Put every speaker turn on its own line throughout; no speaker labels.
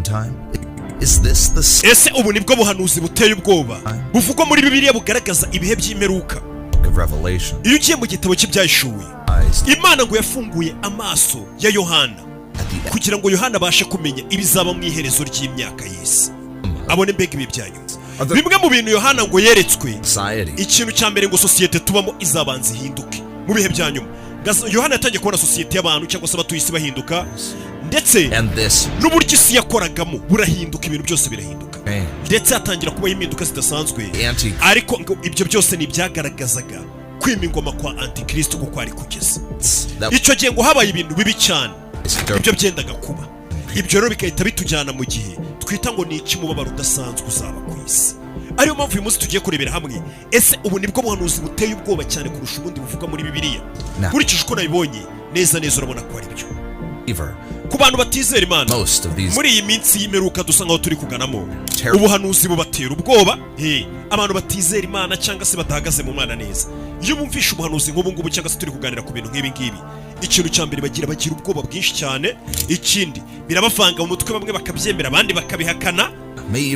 time? Is this the
ese ubu nibwo buhanuzi buteye ubwoba buvugwa muri Bibiliya bugaragaza ibihe by'imperuka?
book of Revelation?
Iyo ugiye mu gitabo cy'ibyahishuwe, Imana ngo yafunguye amaso ya Yohana kugira ngo Yohana abashe kumenya ibizaba mu iherezo ry'imyaka y'isi, abone mbega ibi byanyu. Bimwe mu bintu Yohana ngo yeretswe, ikintu cya mbere ngo sosiyete tubamo izabanza ihinduke mu bihe bya nyuma. Yohana yatangiye kubona sosiyete y'abantu cyangwa se abatuye isi bahinduka, ndetse n'uburyo isi yakoragamo burahinduka, ibintu byose birahinduka, ndetse hatangira kubaho impinduka zidasanzwe. Ariko ngo ibyo byose ntibyagaragazaga kwima ingoma kwa Antikristo kuko ari kugeza icyo gihe ngo habaye ibintu bibi cyane, ibyo byendaga kuba. Ibyo rero bigahita bitujyana mu gihe twita ngo ni ikimubabaro udasanzwe uzaba ku isi. Ariyo mpamvu uyu munsi tugiye kurebera hamwe, ese ubu nibwo buhanuzi buteye ubwoba cyane kurusha ubundi buvuga muri Bibiliya. Kurikije uko nabibonye neza neza urabona ko ari byo. Ku bantu batizera Imana muri iyi minsi y'imperuka dusa nkaho turi kuganamo, ubuhanuzi bubatera ubwoba. Abantu batizera Imana cyangwa se batahagaze mu Mana neza, iyo bumvisha ubuhanuzi nk'ubu ngubu cyangwa se turi kuganira ku bintu nk'ibi ngibi, ikintu cya mbere bagira ubwoba bwinshi cyane. Ikindi birabavanga mu mutwe, bamwe bakabyemera abandi bakabihakana,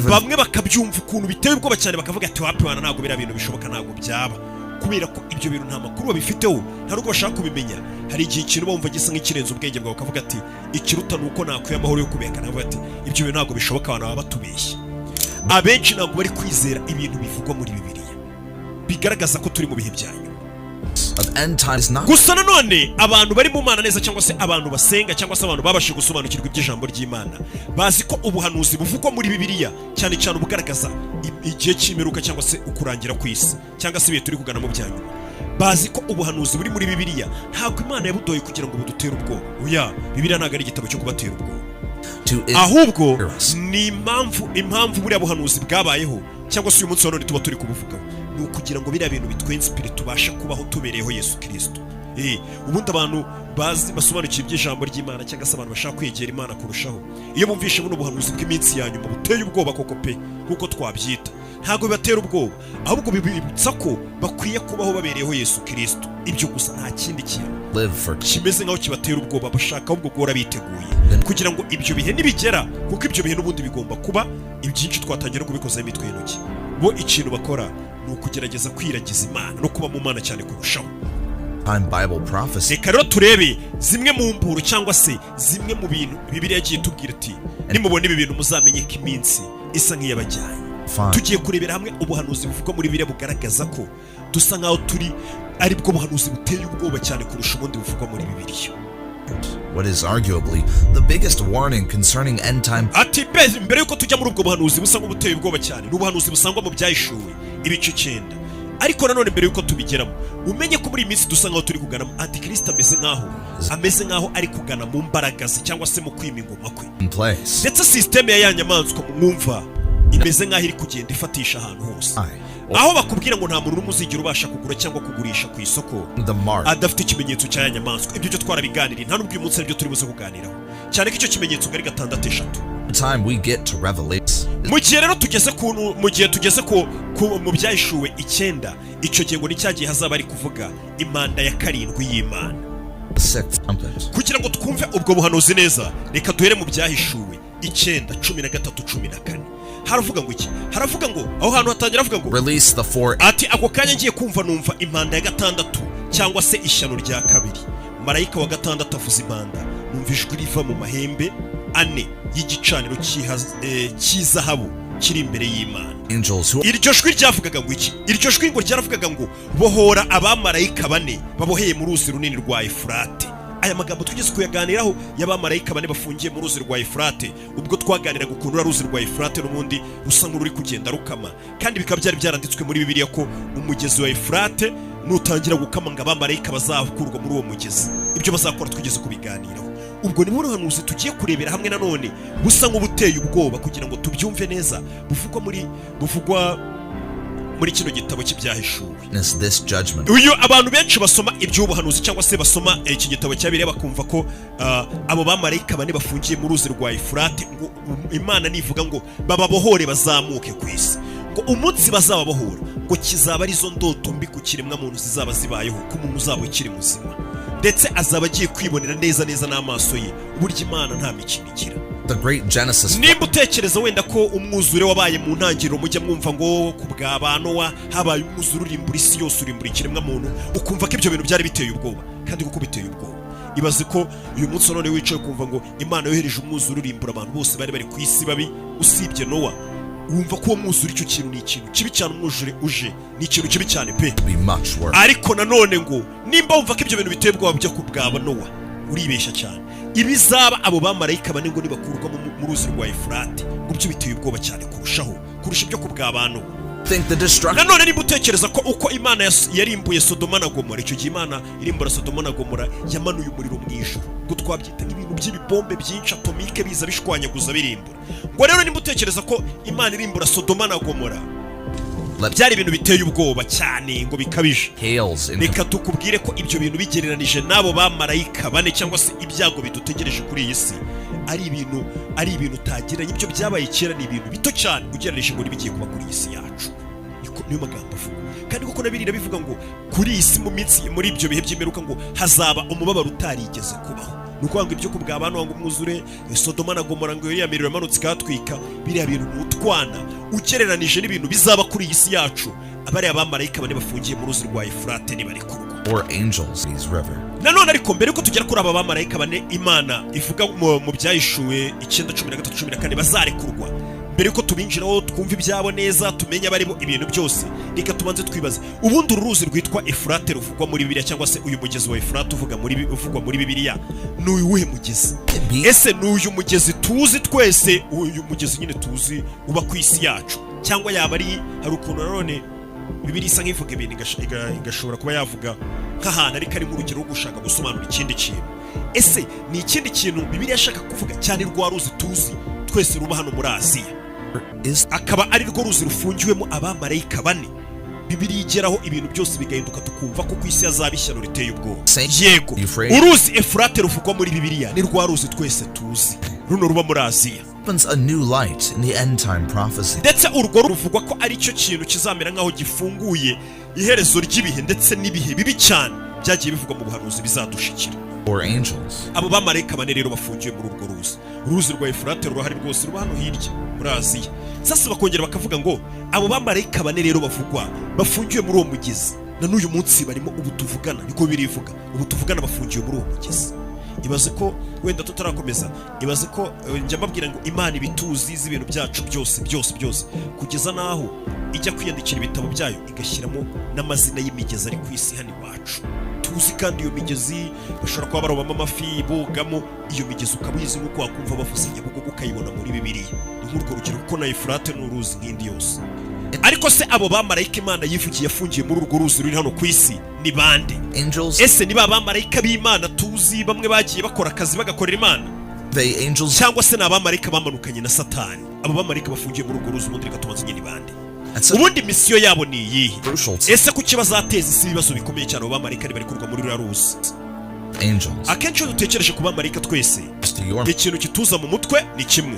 bamwe bakabyumva ukuntu biteye ubwoba cyane, bakavuga ati wapi wana ntabwo biriya bintu bishoboka, ntabwo byaba, kubera ko ibyo bintu nta makuru babifiteho, nta nubwo bashaka kubimenya. Hari igihe ikintu bumva gisa nk'ikirenze ubwenge bwawe, bakavuga ati ikiruta ni uko nakwiye amahoro yo kubihakana, bavuga ati ibyo bintu ntabwo bishoboka, abantu baba batubeshya. Abenshi ntabwo bari kwizera ibintu bivugwa muri Bibiliya bigaragaza ko turi mu bihe bya nyuma. Gusa nanone abantu bari mu Mana neza cyangwa se abantu basenga cyangwa se abantu babashije gusobanukirwa iby'ijambo ry'Imana, bazi ko ubuhanuzi buvugwa muri Bibiliya cyane cyane ubugaragaza igihe cy'imperuka cyangwa se ukurangira ku isi cyangwa se ibihe turi kugana mu bya nyuma. Bazi ko ubuhanuzi buri muri Bibiliya ntabwo Imana yabudoye kugira ngo budutere ubwoba. Oya, Bibiliya ntabwo ari igitabo cyo kubatera ubwoba, ahubwo ni impamvu buriya buhanuzi bwabayeho cyangwa se uyu munsi wa none tuba turi kubuvugaho, ni ukugira ngo biriya bintu bitwenspire tubashe kubaho tubereyeho Yesu Kristo. Ubundi abantu basobanukiye iby'ijambo ry'Imana cyangwa se abantu bashaka kwegera Imana kurushaho, iyo bumvishe buno buhanuzi bw'iminsi ya nyuma buteye ubwoba koko pe, kuko twabyita, ntabwo bibatera ubwoba, ahubwo bibibutsa ko bakwiye kubaho babereyeho Yesu Kristo. Ibyo gusa nta kindi kintu kimeze nkaho kibatera ubwoba, bashaka ahubwo guhora biteguye kugira ngo ibyo bihe nibigera, kuko ibyo bihe n'ubundi bigomba kuba, ibyinshi twatangira kubikozaho imitwe y'intoki. Bo ikintu bakora ni ukugerageza kwiragiza Imana no kuba mu Mana cyane kurushaho. Reka rero turebe zimwe mu mburo cyangwa se zimwe mu bintu Bibiliya yagiye itubwira ati nimubona ibi bintu muzamenye ko iminsi isa nk'iyabajyanye. Tugiye kurebera hamwe ubuhanuzi buvugwa muri Bibiliya bugaragaza ko dusa nkaho turi ari bwo buhanuzi buteye ubwoba cyane kurusha ubundi buvugwa muri Bibiliya.
What is arguably the biggest warning concerning end time.
Ati mbere yuko tujya muri ubwo buhanuzi busa nk'ubuteye ubwoba cyane, n'ubuhanuzi busangwa mu byahishuwe ibice 9. Ariko nanone mbere yuko tubigeramo, umenye ko muri minsi dusa nkaho turi kugana Antikristo ameze nkaho ari kugana mu mbaraga ze cyangwa se mu kwima ingoma kwe. Ndetse systeme ya nyamaswa mwumva imeze nkaho iri kugenda ifatisha ahantu hose, aho bakubwira ngo nta muntu n'umwe uzigira ubasha kugura cyangwa kugurisha ku isoko adafite ikimenyetso cya nyamaswa. Ibyo byo twarabiganiriye, nta n'ubwo uyu munsi aribyo turi buze kuganiraho, cyane ko icyo kimenyetso ngari
6.
Mu gihe rero tugeze mu byahishuwe 9, icyo gihe ngo ni cyagiye hazaba ari kuvuga impanda ya 7 y'Imana. Kugira ngo twumve ubwo buhanuzi neza, reka duhere mu byahishuwe 9:13-14. Haravuga ngo iki? Haravuga ngo aho hantu hatangira avuga ngo
release the 4.
Ati ako kanya ngiye kumva numva impanda ya 6 cyangwa se ishyano rya 2. Marayika wa 6 avuza impanda, numva ijwi riva mu mahembe 4 y'igicaniro cy'izahabu kiri imbere y'Imana. Iryo jwi ryavugaga ngo iki? Iryo jwi ngo ryaravugaga ngo bohora abamarayika 4 baboheye mu ruzi runini rwa Efurate. Aya magambo tugeze kuyaganiraho y'abamarayika 4 bafungiye mu ruzi rwa Efurate, ubwo twaganiraga ukuntu ruzi rwa Efurate n'ubundi rusa nk'uri kugenda rukama, kandi bikaba byari byaranditswe muri Bibiliya ko umugezi wa Efurate nutangira gukama ngo abamarayika bazakurwa muri uwo mugezi. Ibyo bazakora twigeze kubiganiraho. Ubwo ni buhanuzi tugiye kurebera hamwe nanone busa nk'ubuteye ubwoba kugira ngo tubyumve neza, buvugwa muri kino gitabo cy'ibyahishuwe. Uyu abantu benshi basoma iby'ubuhanuzi cyangwa se basoma iki gitabo cya Bibiliya bakumva ko abo bamarayika 4 bafungiye mu ruzi rwa Efurate ngo Imana nivuga ngo bababohore bazamuke ku isi, ngo umunsi bazababohora ngo kizaba ari zo ndoto mbi ku kiremwa muntu zizaba zibayeho ku muntu uzaba ukiri muzima, ndetse azaba agiye kwibonera neza n'amaso ye uburyo Imana nta mikino igira.
the great Genesis.
Nimba utekereza wenda ko umwuzure wabaye mu ntangiriro mujya mwumva ngo ku bwa Nowa habaye umwuzure urimbura isi yose, urimbura ikiremwa muntu, ukumva ko ibyo bintu byari biteye ubwoba, kandi kuko biteye ubwoba. Ibaze ko uyu munsi none wicaye kumva ngo Imana yohereje umwuzure urimbura abantu bose bari bari ku isi babi usibye Nowa. Wumva ko uwo mwuzure icyo kintu ni ikintu kibi cyane, umwuzure uje ni ikintu kibi cyane pe. Ariko nanone ngo nimba wumva ko ibyo bintu biteye ubwoba byo ku bwa Nowa, uribeshya cyane. Ibizaba abo bamarayika bane ngo nibakurwa mu ruzi rwa Efurate, ngo byo biteye ubwoba cyane kurusha ibyo ku bwa Nowa. Nanone niba utekereza ko uko Imana yarimbuye Sodoma na Gomora, icyo gihe Imana irimbura Sodoma na Gomora yamanuye umuriro mu ijuru, ngo twabyita ibintu by'ibibombe byinshi atomike biza bishwanyaguza birimbura. Ngo rero niba utekereza ko Imana irimbura Sodoma na Gomora byari ibintu biteye ubwoba cyane ngo bikabije, reka tukubwire ko ibyo bintu bigereranije n'abo bamarayika bane cyangwa se ibyago bidutegereje kuri iyi si ari ibintu utagereranya. Ibyo byabaye kera ni ibintu bito cyane ugereranije ngo bigiye kuba kuri iyi si yacu. Niyo magambo avuga, kandi kuko nabirira bivuga ngo kuri iyi si mu minsi muri ibyo bihe by'imperuka ngo hazaba umubabaro utarigeze kubaho. Nuko ngo ibyo ku bwa Nowa ngo umwuzure Sodoma na Gomora ngo yari yamiriro yamanutse ikatwika, biriya bintu n'utwana ugereranije n'ibintu bizaba kuri iyi si yacu. Abari abamarayika bane bafungiye mu ruzi rwa Efurate nibarekurwa,
or angels in this river.
Nanone ariko mbere ko tugera kuri aba bamarayika bane Imana ivuga mu byahishuwe 9:13-14 bazarekurwa, mbere ko tubinjiraho twumva ibyabo neza tumenye abarimo ibintu byose, reka tubanze twibaze ubundi uru ruzi rwitwa Efurate ruvugwa muri Bibiliya, cyangwa se uyu mugezi wa Efurate uvugwa muri Bibiliya ni uwuhe mugezi? Ese ni uyu mugezi tuzi twese, uyu mugezi nyine tuzi uba ku isi yacu, cyangwa yaba hari ukuntu nanone Bibiliya isa nk'ivuga ibintu igashobora kuba yavuga nk'ahantu ariko ari mu rugero rwo gushaka gusobanura ikindi kintu? Ese ni ikindi kintu Bibiliya ashaka kuvuga cyane rwa ruzi tuzi twese ruba hano muri Aziya, akaba ari rwo ruzi rufungiwemo abamarayika bane? Bibiliya igeraho ibintu byose bigahinduka tukumva ko ku isi hazaba ishyano riteye ubwoba. Yego, uruzi Efurate ruvugwa muri Bibiliya ni rwa ruzi twese tuzi runo ruba muri Aziya.
A new light in the end time prophecy.
Ndetse urwo ruvugwa ko ari cyo kintu kizamera nkaho gifunguye iherezo ry'ibihe ndetse n'ibihe bibi cyane byagiye bivugwa mu buhanuzi bizadushikira.
Or angels.
Abo bamarayika bane rero bafungiye muri urwo ruzi rwa Efurate rurahari rwose, ruba hano hirya muri Aziya. Sasa bakongera bakavuga ngo abo bamarayika bane rero bavugwa bafungiwe muri uwo mugezi, na n'uyu munsi barimo ubu tuvugana, niko birivuga ubu tuvugana bafungiwe muri uwo mugezi. Ibaze ko wenda tutarakomeza, ibaze ko njya mbabwira ngo Imana ibituzi z'ibintu byacu byose kugeza naho ijya kwiyandikira ibitabo byayo igashyiramo n'amazina y'imigezi ari ku isi hano iwacu tuzi. Kandi iyo migezi bashobora kuba barobamo amafi bogamo, iyo migezi ukaba uyizi nk'uko wakumva bavuze Nyabugogo ukayibona muri Bibiliya. Ni nk'urwo rugero kuko na Efurate n'uruzi nk'indi yose. Ariko se abo bamarayika Imana yivugiye yafungiye muri urwo ruzi ruri hano ku isi ni bande? Ese ni ba bamarayika b'Imana tuzi bamwe bagiye bakora akazi bagakorera Imana, cyangwa se ni abamarayika bamanukanye na Satani? Abo bamarayika bafungiye muri urwo ruzi ubundi reka tubanze ni bande? Ubundi misiyo yabo ni iyihe? Ese kuki bazateza isi ibibazo bikomeye cyane abo bamarayika bari kurwa muri ruriya ruzi? Akenshi iyo dutekereje ku bamarayika twese ikintu kituza mu mutwe ni kimwe,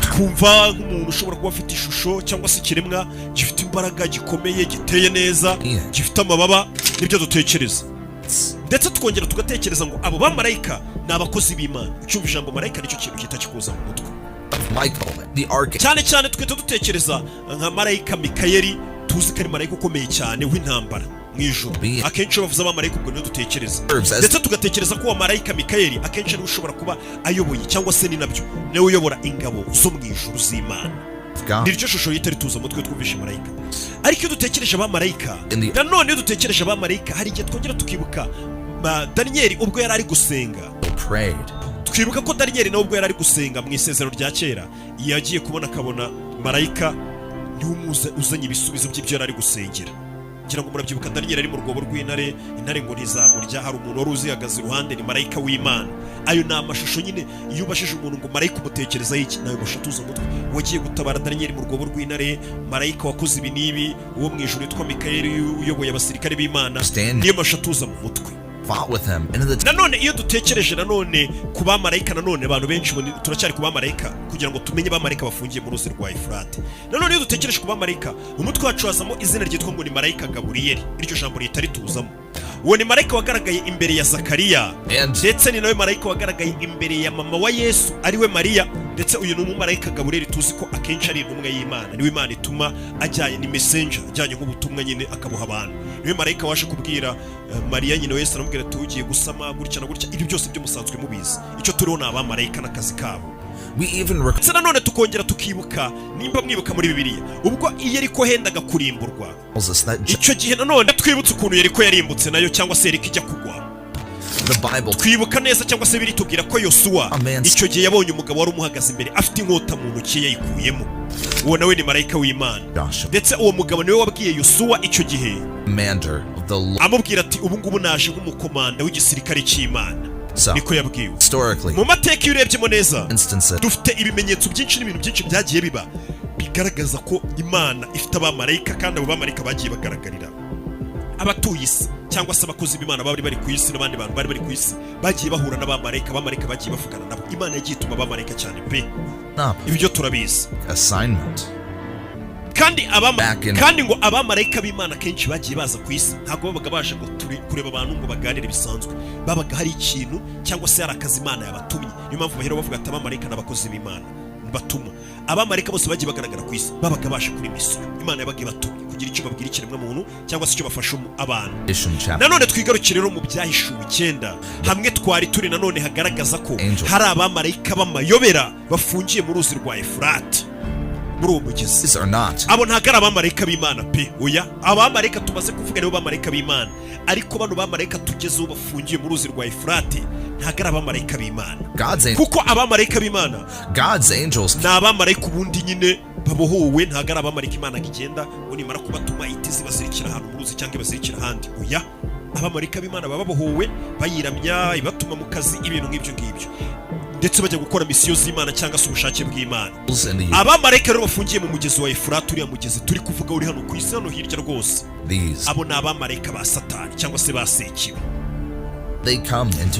twumva nk'umuntu ushobora kuba afite ishusho cyangwa se ikiremwa gifite imbaraga, gikomeye, giteye neza, gifite amababa, nibyo dutekereza. Ndetse tukongera tugatekereza ngo abo bamarayika ni abakozi b'Imana. Ucyumva ijambo marayika nicyo kintu kita kikuza mu mutwe. Cyane cyane twita dutekereza nka marayika Mikayeli, tuzi ko ari marayika ukomeye cyane w'intambara mu ijuru. Akenshi bavuze abamarayika ubwo niyo dutekereza, ndetse tugatekereza ko uwo marayika Mikayeli akenshi ari ushobora kuba ayoboye cyangwa se ni nabyo niwe uyobora ingabo zo mu ijuru z'Imana. Niryo shusho yitari tuza mutwe twumvishe marayika. Ariko iyo dutekereje abamarayika, nanone iyo dutekereje abamarayika hari igihe twongera tukibuka Daniyeli ubwo yari ari gusenga. Twibuka ko Daniyeli nawe ubwo yari ari gusenga mu isezerano rya kera, yagiye kubona akabona marayika niwe uzanye ibisubizo by'ibyo yari ari gusengera. Ngira ngo murabyibuka Daniyeli ari mu rwobo rw'intare, intare ngo ntizamurya, hari umuntu wari uzihagaze iruhande ni marayika w'Imana. Ayo ni amashusho nyine iyo ubashije umuntu ngo marayika umutekerezaho iki, nawe mushatuza umutwe wagiye gutabara Daniyeli mu rwobo rw'intare, marayika wakoze ibi n'ibi, uwo mu ijuru yitwa Mikayeli uyoboye abasirikare b'Imana, niyo mashatuza mu mutwe. Nanone iyo dutekereje nanone ku bamarayika, nanone abantu benshi turacyari ku bamarayika kugira ngo tumenye bamarayika bafungiye mu ruzi rwa Efurate. Nanone iyo dutekereje ku bamarayika umutwe wacu hazamo izina ryitwa ngo ni marayika Gaburiyeli, iryo jambo rihita rituzamo. uwo ni marayika wagaragaye imbere ya Zakariya, ndetse ni nawe marayika wagaragaye imbere ya mama wa Yesu ariwe Mariya, ndetse uyu ni umumarayika Gaburiyeli tuzi ko akenshi ari intumwa y'Imana, niwe Imana ituma ajyanye ni messenger, ajyanye nk'ubutumwa nyine akabuha abantu. Niwe marayika waje kubwira Mariya nyine Yesu, aramubwira ati ugiye gusama gutya na gutya. Ibi byose byo musanzwe mubizi, icyo turiho ni abamarayika n'akazi kabo.
ndetse
nanone tukongera tukibuka, nimba mwibuka muri Bibiliya, ubwo Yeriko hendaga kurimburwa, icyo gihe nanone twibutse ukuntu Yeriko yarimbutse nayo, cyangwa se Yeriko ijya kugwa. Twibuka neza, cyangwa se biritubwira ko Yosuwa icyo gihe yabonye umugabo wari umuhagaze imbere afite inkota mu ntoki yayikuyemo. Uwo nawe ni marayika w'Imana, ndetse uwo mugabo niwe wabwiye Yosuwa icyo gihe, amubwira ati ubu ngubu naje nk'umukomanda w'igisirikare cy'Imana. Niko yabwiwe. Mu mateka iyo urebyemo neza, dufite ibimenyetso byinshi n'ibintu byinshi byagiye biba bigaragaza ko Imana ifite abamarayika, kandi abo bamarayika bagiye bagaragarira abatuye isi, cyangwa se abakozi b'Imana bari bari ku isi n'abandi bantu bari bari ku isi, bagiye bahura n'abamarayika, abamarayika bagiye bavugana nabo. Imana yagiye ituma abamarayika cyane pe, ibi byo turabizi. kandi ngo abamarayika b'Imana kenshi bagiye baza ku isi, ntabwo babaga baje ngo kureba abantu ngo baganire bisanzwe, babaga hari ikintu cyangwa se hari akazi Imana yabatumye. Niyo mpamvu bahera bavuga ati abamarayika n'abakozi b'Imana batumwa. Abamarayika bose bagiye bagaragara ku isi babaga baje kuri misiyo Imana yabaga ibatumye kugira icyo babwira ikiremwa muntu, cyangwa se icyo bafasha abantu. Nanone twigarukire rero mu Byahishuwe 9, hamwe twari turi nanone hagaragaza ko hari abamarayika b'amayobera bafungiye mu ruzi rwa Efurati, muri uwo mugezi. Abo ntabwo ari abamarayika b'Imana pe, oya. Abamarayika tumaze kuvuga nibo bamarayika b'Imana, ariko bano bamarayika tugezeho bafungiye mu ruzi rwa Efurati ntabwo ari abamarayika b'Imana, kuko abamarayika b'Imana ni abamarayika ubundi nyine babohowe, ntabwo ari abamarayika Imana igenda ngo nimara kubatuma ihita zibazirikira ahantu mu ruzi cyangwa ibazirikira ahandi, oya. Abamarayika b'Imana baba babohowe, bayiramya, ibatuma mu kazi, ibintu nk'ibyo ngibyo, ndetse bajya gukora misiyo z'Imana cyangwa se ubushake bw'Imana. Abamarayika rero bafungiye mu mugezi wa Efurati, uriya mugezi turi kuvuga uri hano ku isi hano hirya rwose, abo ni abamarayika ba Satani cyangwa se ba Sekibi.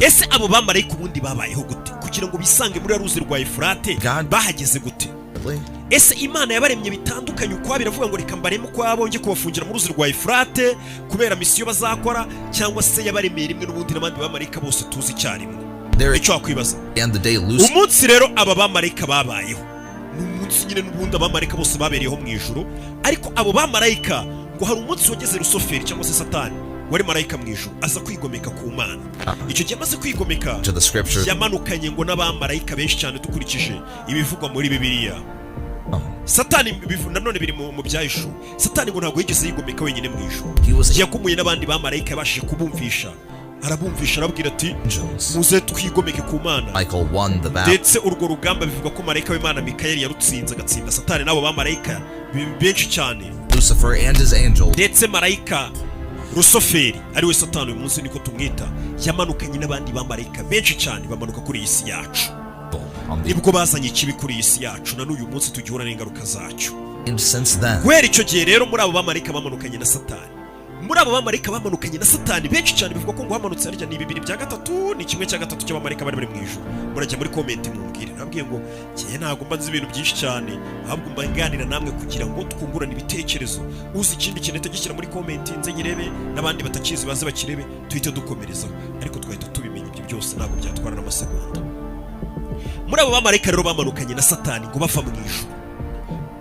Ese abo bamarayika ubundi babayeho gute kugira ngo bisange muri ruzi rwa Efurati? Bahageze gute? Ese Imana yabaremye bitandukanye uko biravuga ngo reka mbaremo ko abonye kubafungira mu ruzi rwa Efurati kubera misiyo bazakora, cyangwa se yabaremeye rimwe n'ubundi n'abandi bamarayika bose tuzi icyarimwe? Icyo wakwibaza, umunsi rero aba bamarayika babayeho ni umunsi nyine n'ubundi abamarayika bose babereyeho mu ijuru, ariko abo bamarayika ngo hari umunsi wageze Rusoferi cyangwa se Satani wari marayika mu ijuru aza kwigomeka ku Mana. Icyo gihe amaze kwigomeka yamanukanye ngo n'abamarayika benshi cyane dukurikije ibivugwa muri Bibiliya. Satani nanone biri mu Byahishuwe, Satani ngo ntabwo yigeze yigomeka wenyine mu ijuru, yagumuye n'abandi bamarayika yabashije kubumvisha, arabumvisha arabwira ati muze twigomeke ku Mana. Ndetse urwo rugamba bivuga ko marayika w'Imana Mikayeli yarutsinze, agatsinda Satani n'abo bamarayika benshi cyane. Ndetse marayika Rusoferi ariwe Satani uyu munsi niko tumwita, yamanukanye n'abandi bamarayika benshi cyane bamanuka kuri iyi si yacu. Nibwo bazanye ikibi kuri iyi si yacu, na n'uyu munsi tugihura n'ingaruka zacyo. Guhera icyo gihe rero muri abo bamarayika bamanukanye na Satani, muri abo bamarayika bamanukanye na Satani benshi cyane bivuga ko ngo hamanutse harya ni 2/3, ni 1/3 cy'abamarayika bari bari mu ijuru. Murajya muri comment mumbwire, nabwiye ngo kiye ntago mba nzi ibintu byinshi cyane, ahubwo mba nganira namwe kugira ngo twungurane ibitekerezo. Uzi ikindi kintu gishyira muri comment nze nyirebe, n'abandi batakizi baze bakirebe, tuhite dukomereza, ariko twahita tubimenya ibyo byose ntabwo byatwara n'amasegonda. Muri abo bamarayika rero bamanukanye na Satani ngo bava mu ijuru,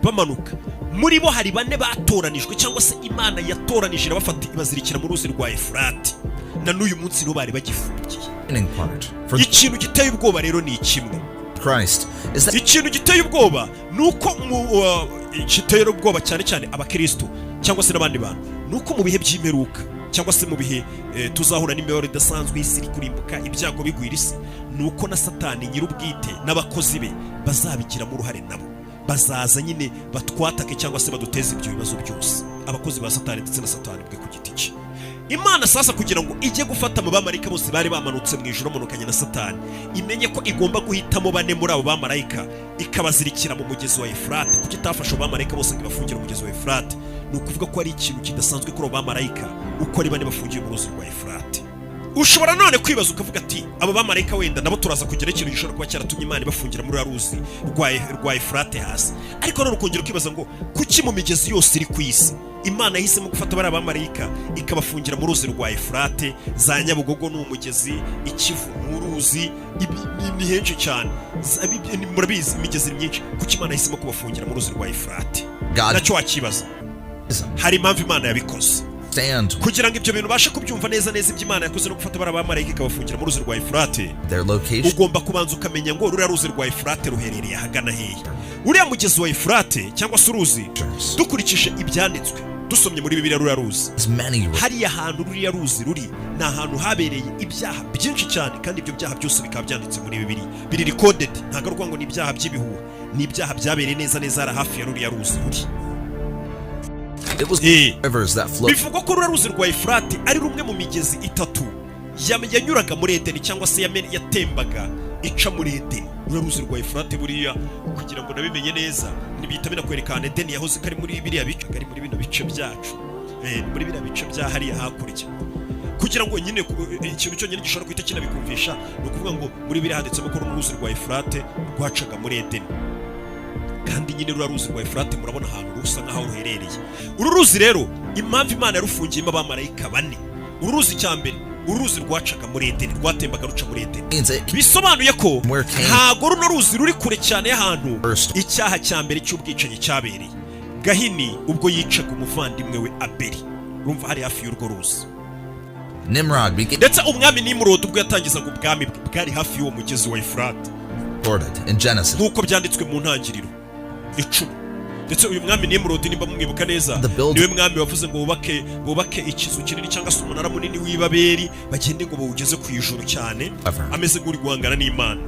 bamanuka muri bo hari 4 batoranijwe, cyangwa se Imana yatoranije bafata ibazirikira mu ruzi rwa Efurati, na n'uyu munsi no bari bagifungiye. Ikintu giteye ubwoba rero ni kimwe, ikintu giteye ubwoba nuko giteye ubwoba cyane cyane abakristo cyangwa se n'abandi bantu, nuko mu bihe by'imperuka cyangwa se mu bihe tuzahura n'imibabaro idasanzwe isi iri kurimbuka, ibyago bigwira isi, nuko na Satani nyir'ubwite n'abakozi be bazabigiramo uruhare nabo, bazaza nyine batwatake cyangwa se baduteze ibyo bibazo byose, abakozi ba Satani ndetse na Satani bwe ku giti cye. Imana sasa kugira ngo ijye gufata mu bamarayika bose bari bamanutse mu ijuru bamanukanye na Satani, imenye ko igomba guhitamo 4 muri abo bamarayika ikabazirikira mu mugezi wa Efurati, kuko itafasha abamarayika bose ngo bafungira umugezi wa Efurati. Ni ukuvuga ko ari ikintu kidasanzwe kuri abo bamarayika uko ari 4 bafungiye mu ruzi rwa Efurati. ushobora none kwibaza ukavuga ati abo bamarayika wenda nabo turaza kugira ikintu gishobora kuba cyaratumye Imana ibafungira muri ruzi rwa Efurate hasi, ariko none ukongera ukibaza ngo kuki mu migezi yose iri ku isi Imana yahisemo gufata bari abamarayika ikabafungira mu ruzi rwa Efurate? Za Nyabugogo ni umugezi, Ikivu ni uruzi, ni henshi cyane, murabizi imigezi myinshi. Kuki Imana yahisemo kubafungira mu ruzi rwa Efurate? Nacyo wakibaza. Hari impamvu Imana yabikoze kugira ngo ibyo bintu bashe kubyumva neza iby'Imana yakoze no gufata bari abamarayika ikabafungira mu ruzi rwa Efurate. Ugomba kubanza ukamenya ngo ruriya ruzi rwa Efurate ruherereye ahagana hehe. Uriya mugezi wa Efurate cyangwa se uruzi, dukurikije ibyanditswe dusomye muri Bibiliya, ruriya ruzi hariya hantu ruriya ruzi ruri ni ahantu habereye ibyaha byinshi cyane, kandi ibyo byaha byose bikaba byanditse muri Bibiliya, biri recorded. Ntabwo ari ngo ni ibyaha by'ibihuha, ni ibyaha byabereye neza hari hafi ya ruriya ruzi ruri. Bivugwa ko ruriya ruzi rwa Efurate ari rumwe mu migezi itatu yanyuraga muri Edeni, cyangwa se yatembaga ica muri Edeni. Ruriya ruzi rwa Efurate buriya, kugira ngo nabimenye neza, nibita binakwerekana Edeni yahoze kari muri biriya bice, kari muri bino bice byacu, muri biriya bice bya hariya hakurya, kugira ngo nyine ikintu cyo nyine gishobora guhita kinabikumvisha ni ukuvuga ngo muri biriya handitsemo ko uruzi rwa Efurate rwacaga muri Edeni. Kandi nyine ruriya ruzi rwa Efurate murabona ahantu rusa nk'aho ruherereye. Uru ruzi rero impamvu Imana yarufungiyemo abamarayika bane, uru ruzi cya mbere, uru ruzi rwacaga muri Edeni, rwatembaga ruca muri Edeni. Bisobanuye ko ntago runo ruzi ruri kure cyane y'ahantu icyaha cya mbere cy'ubwicanyi cyabereye. Gahini ubwo yicaga umuvandimwe we Abeli, urumva hari hafi y'urwo ruzi. Ndetse umwami Nimrod ubwo yatangizaga ubwami bwari hafi y'uwo mugezi wa Efurate, nk'uko byanditswe mu ntangiriro 10. Ndetse uyu mwami Nimrod, nimba mwibuka neza, niwe mwami wavuze ngo bubake ikizu kinini cyangwa se umunara munini w'Ibabeli, bagende ngo bawugeze ku ijuru cyane, ameze nk'uri guhangana n'Imana.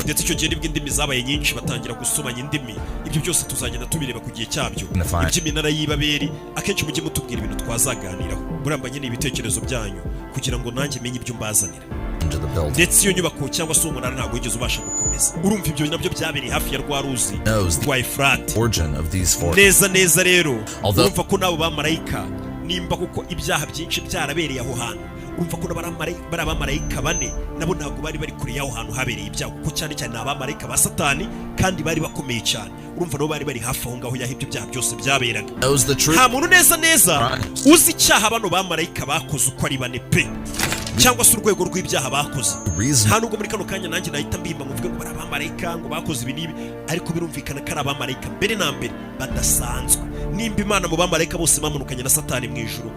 Ndetse icyo gihe nibwo indimi zabaye nyinshi, batangira gusomanya indimi. Ibyo byose tuzagenda tubireba ku gihe cyabyo. Iby'iminara y'Ibabeli akenshi mujye mutubwira ibintu twazaganiraho, burambanye n'ibitekerezo byanyu kugira ngo nanjye menye ibyo mbazanira. Ndetse iyo nyubako cyangwa se umunara ntabwo wigeze ubasha gukomeza. Urumva ibyo nabyo byabereye hafi ya rwa ruzi rwa Efurate neza rero. Urumva ko nabo bamarayika, nimba kuko ibyaha byinshi byarabereye aho hantu, urumva ko bari abamarayika bane nabo ntabwo bari kure y'aho hantu habereye ibyaha, kuko cyane cyane ni abamarayika ba Satani kandi bari bakomeye cyane. Urumva nabo bari hafi aho ngaho y'aho ibyo byaha byose byaberaga. Nta muntu neza uzi icyaha bano bamarayika bakoze uko ari bane pe, cyangwa se urwego rw'ibyaha bakoze. Nta nubwo muri kano kanya nanjye nahita mbimba ngo mvuge ngo bari abamarayika ngo bakoze ibi n'ibi, ariko birumvikana ko ari abamarayika mbere na mbere badasanzwe. Nimba Imana mu bamarayika bose bamanukanye na Satani mu ijuru,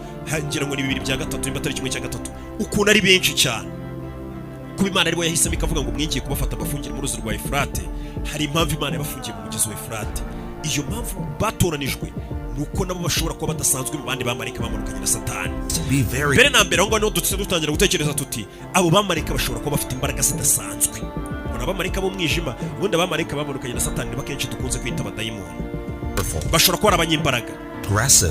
ngira ngo ni 2/3, nimba atari 1/3, ukuntu ari benshi cyane. Kuba Imana aribo yahisemo ikavuga ngo mwigiye kubafata bafungira mu ruzi rwa Efurate, hari impamvu Imana yabafungiye mu mugezi wa Efurate. Iyo mpamvu batoranijwe nuko nabo bashobora kuba badasanzwe mu bandi bamarayika bamanukanye na Satani. Mbere na mbere aho ngaho niho dutangira gutekereza tuti abo bamarayika bashobora kuba bafite imbaraga zidasanzwe. Ubona abamarayika bo mwijima, ubundi abamarayika bamanukanye na Satani bakenshi dukunze kwita abadayimoni. Bashobora kuba ari abanyembaraga,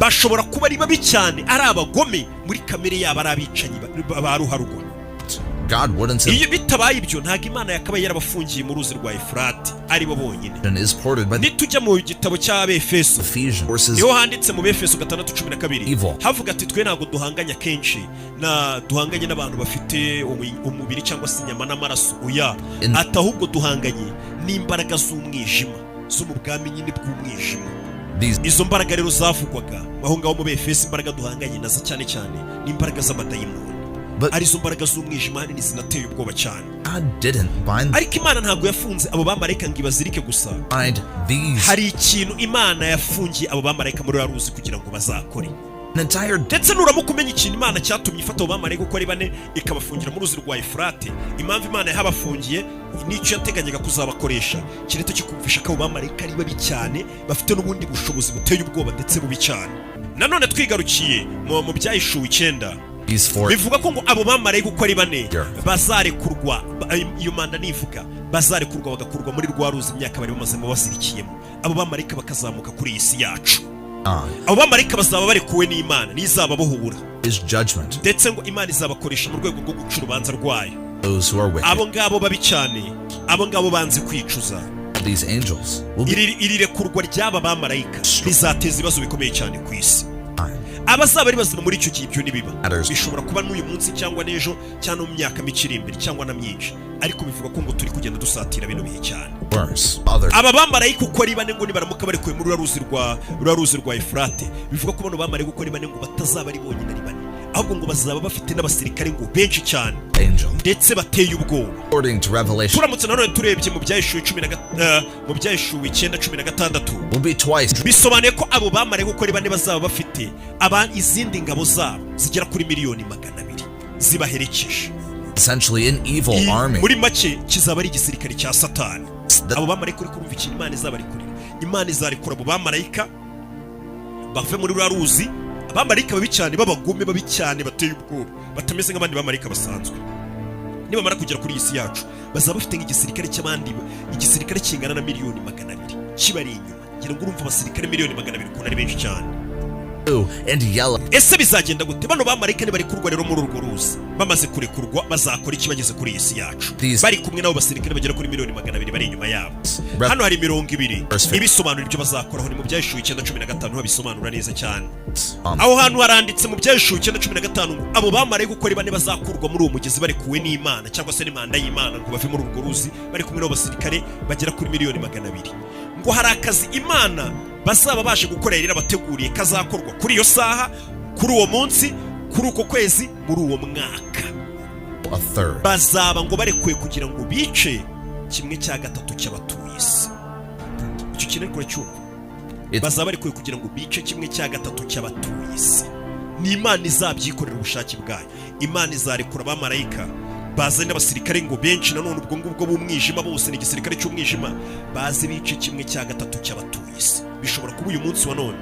bashobora kuba ari babi cyane, ari abagome muri kamere yabo, ari abicanyi ba ruharugwa. Iyo bitabaye ibyo ntabwo Imana yakabaye yarabafungiye mu ruzi rwa Efurate ari bo bonyine. Nitujya mu gitabo cy'Abefeso, niho handitse mu Befeso 6:12 havuga ati twe ntabwo duhanganya kenshi duhanganye n'abantu bafite umubiri cyangwa se inyama n'amaraso, oya, ati ahubwo duhanganye n'imbaraga z'umwijima, zo mu bwami nyine bw'umwijima. Izo mbaraga rero zavugwaga aho ngaho mu Befeso, imbaraga duhanganye nazo cyane cyane n'imbaraga z'amadayimoni, arizo mbaraga z'umwijima nini zinateye ubwoba cyane. Ariko Imana ntabwo yafunze abo bamarayika ngo ibazirike gusa. Hari ikintu Imana yafungiye abo bamarayika muri ruzi kugira ngo bazakore. Ndetse nuramuka umenya ikintu Imana cyatumye ifata abo bamarayika uko ari bane ikabafungira mu ruzi rwa Efurate, impamvu Imana yahabafungiye n'icyo yateganyaga kuzabakoresha, kiretse kikumvisha ko abo bamarayika ari babi cyane, bafite n'ubundi bushobozi buteye ubwoba ndetse bubi cyane. Nanone twigarukiye mu Byahishuwe 9, bivuga ko ngo abo bamarayika uko ari bane bazarekurwa. Iyo manda nivuga bazarekurwa bagakurwa muri rwa ruzi imyaka bari bamazemo bazirikiyemo. Abo bamarayika bakazamuka kuri iyi si yacu. Abo bamarayika bazaba barekuwe n'Imana, n'izababohura, ndetse ngo Imana izabakoresha mu rwego rwo guca urubanza rwayo. Abo ngabo babi cyane, abo ngabo banze kwicuza. Iri rekurwa ry'aba bamarayika rizateza ibibazo bikomeye cyane ku isi. abazaba ari bazima muri icyo gihe ibyo nibiba bishobora kuba n'uyu munsi cyangwa n'ejo cyangwa mu myaka mike iri imbere cyangwa na myinshi, ariko bivuga ko ngo turi kugenda dusatira bino bihe cyane. Aba bamarayika uko ari bane ngo nibaramuka barekuwe muri ruriya ruzi rwa Efurate, bivuga ko bano bamarayika uko ari bane ngo batazaba ari bonyine ari bane, ahubwo ngo bazaba bafite n'abasirikare ngo benshi cyane ndetse bateye ubwoba. Turamutse nanone turebye mu byahishuwe 9:16 bisobanuye ko abo bamarayika uko ari bane bazaba bafite izindi ngabo zabo zigera kuri 200,000 zibaherekeje. Muri make kizaba ari igisirikare cya Satani. Abo bamarayika uri kurumva ikintu Imana izabarekurira. Imana izarekura abo bamarayika bave muri ruriya ruzi, abamarayika babi cyane b'abagome babi cyane bateye ubwoba batameze nk'abandi bamarayika basanzwe. Nibamara kugera kuri iyi si yacu bazaba bafite nk'igisirikare cy'abandi, igisirikare kingana na 200,000 kibari inyuma. Ngira ngo urumva abasirikare 200,000 ukuntu ari benshi cyane. Ese bizagenda gute? Bano bamarayika nibarekurwa rero muri urwo ruzi, bamaze kurekurwa bazakora iki bageze kuri iyi si yacu? Bari kumwe nabo basirikare bagera kuri 200,000 bari inyuma yabo. Hano hari 20 ibisobanura ibyo bazakoraho, ni mu byahishuwe 9:15 babisobanura neza cyane. Aho hantu haranditse mu byahishuwe 9:15 abo bamarayika uko ari bane bazakurwa muri uwo mugezi barekuwe n'Imana cyangwa se n'imanda y'Imana ngo bave muri urwo ruzi, bari kumwe nabo basirikare bagera kuri 200,000. Ngo hari akazi Imana bazaba baje gukorera rero abateguriye kazakorwa kuri iyo saha, kuri uwo munsi, kuri uko kwezi, muri uwo mwaka. Bazaba ngo barekuwe kugira ngo bice 1/3 cy'abatuye isi. Icyo kintu ariko cyumva, bazaba barekuwe kugira ngo bice 1/3 cy'abatuye isi. Ni Imana izabyikorera ubushake bwayo. Imana izarekura abamarayika bazanye abasirikare ngo benshi nanone ubwo ngubwo b'umwijima bose, ni igisirikare cy'umwijima, bazi bice 1/3 cy'abatuye isi. Bishobora kuba uyu munsi wa none.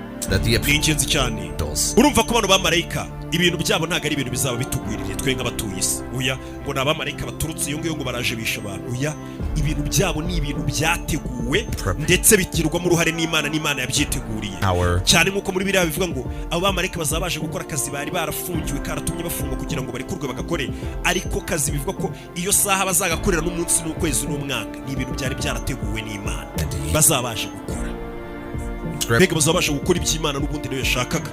Ni ingenzi cyane. Urumva ko bano bamarayika ibintu byabo ntago ari ibintu bizaba bitugwiririye twe nk'abatuye isi. Oya, ngo ni abamarayika baturutse iyo ngiyo ngo baraje bisha abantu. Oya, ibintu byabo ni ibintu byateguwe ndetse bigirwamo uruhare n'Imana, n'Imana yabyiteguriye cyane. nk'uko muri biriya bivuga ngo abo bamarayika bazaba baje gukora akazi bari barafungiwe, karatumye bafungwa kugira ngo barekurwe bagakore, ariko kazi bivuga ko iyo saha bazagakorera n'umunsi n'ukwezi n'umwaka, ni ibintu byari byarateguwe n'Imana bazaba baje gukora. Mbega bazaba baje gukora iby'Imana n'ubundi niyo yashakaga.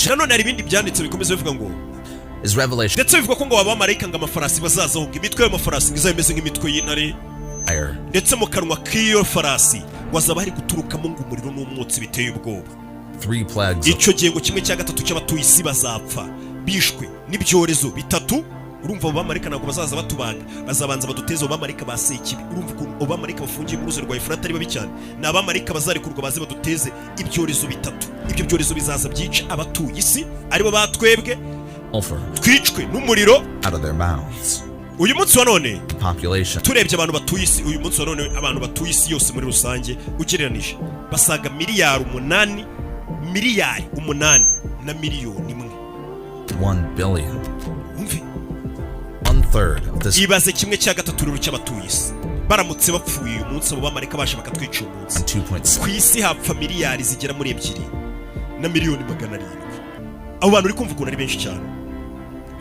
Nanone hari ibindi byanditse bikomeza bivuga ngo ndetse bivuga ko ngo abamarayika ngo amafarasi bazazaho, ngo imitwe y'amafarasi ngo izaba imeze nk'imitwe y'intare, ndetse mu kanwa k'iyo farasi wazaba hari guturukamo ngo umuriro n'umwotsi biteye ubwoba. Icyo gihe ngo 1/3 cy'abatuye isi bazapfa bishwe n'ibyorezo 3. Urumva abo bamarayika ntabwo bazaza batubaga, bazabanza baduteze abo bamarayika ba Sekibi. Urumva ko abo bamarayika bafungiye mu ruzi rwa Efurate ari babi cyane, ni abamarayika bazarekurwa baze baduteze ibyorezo 3. Ibyo byorezo bizaza byica abatuye isi, aribo batwebwe, twicwe n'umuriro uyu munsi wa none. Turebye abantu batuye isi uyu munsi wa none, abantu batuye isi yose muri rusange ugereranije basaga miliyari 8 na miliyoni
1 billion.
Umve,
1/3 of this.
Ibaze 1/3 cy'abatuye isi baramutse bapfuye uyu munsi, abo bamarayika bashe bakatwica uyu munsi. Ku isi hapfa miliyari zigera muri 2 na miliyoni 700. Abo bantu uri kumva ukuntu ari benshi cyane.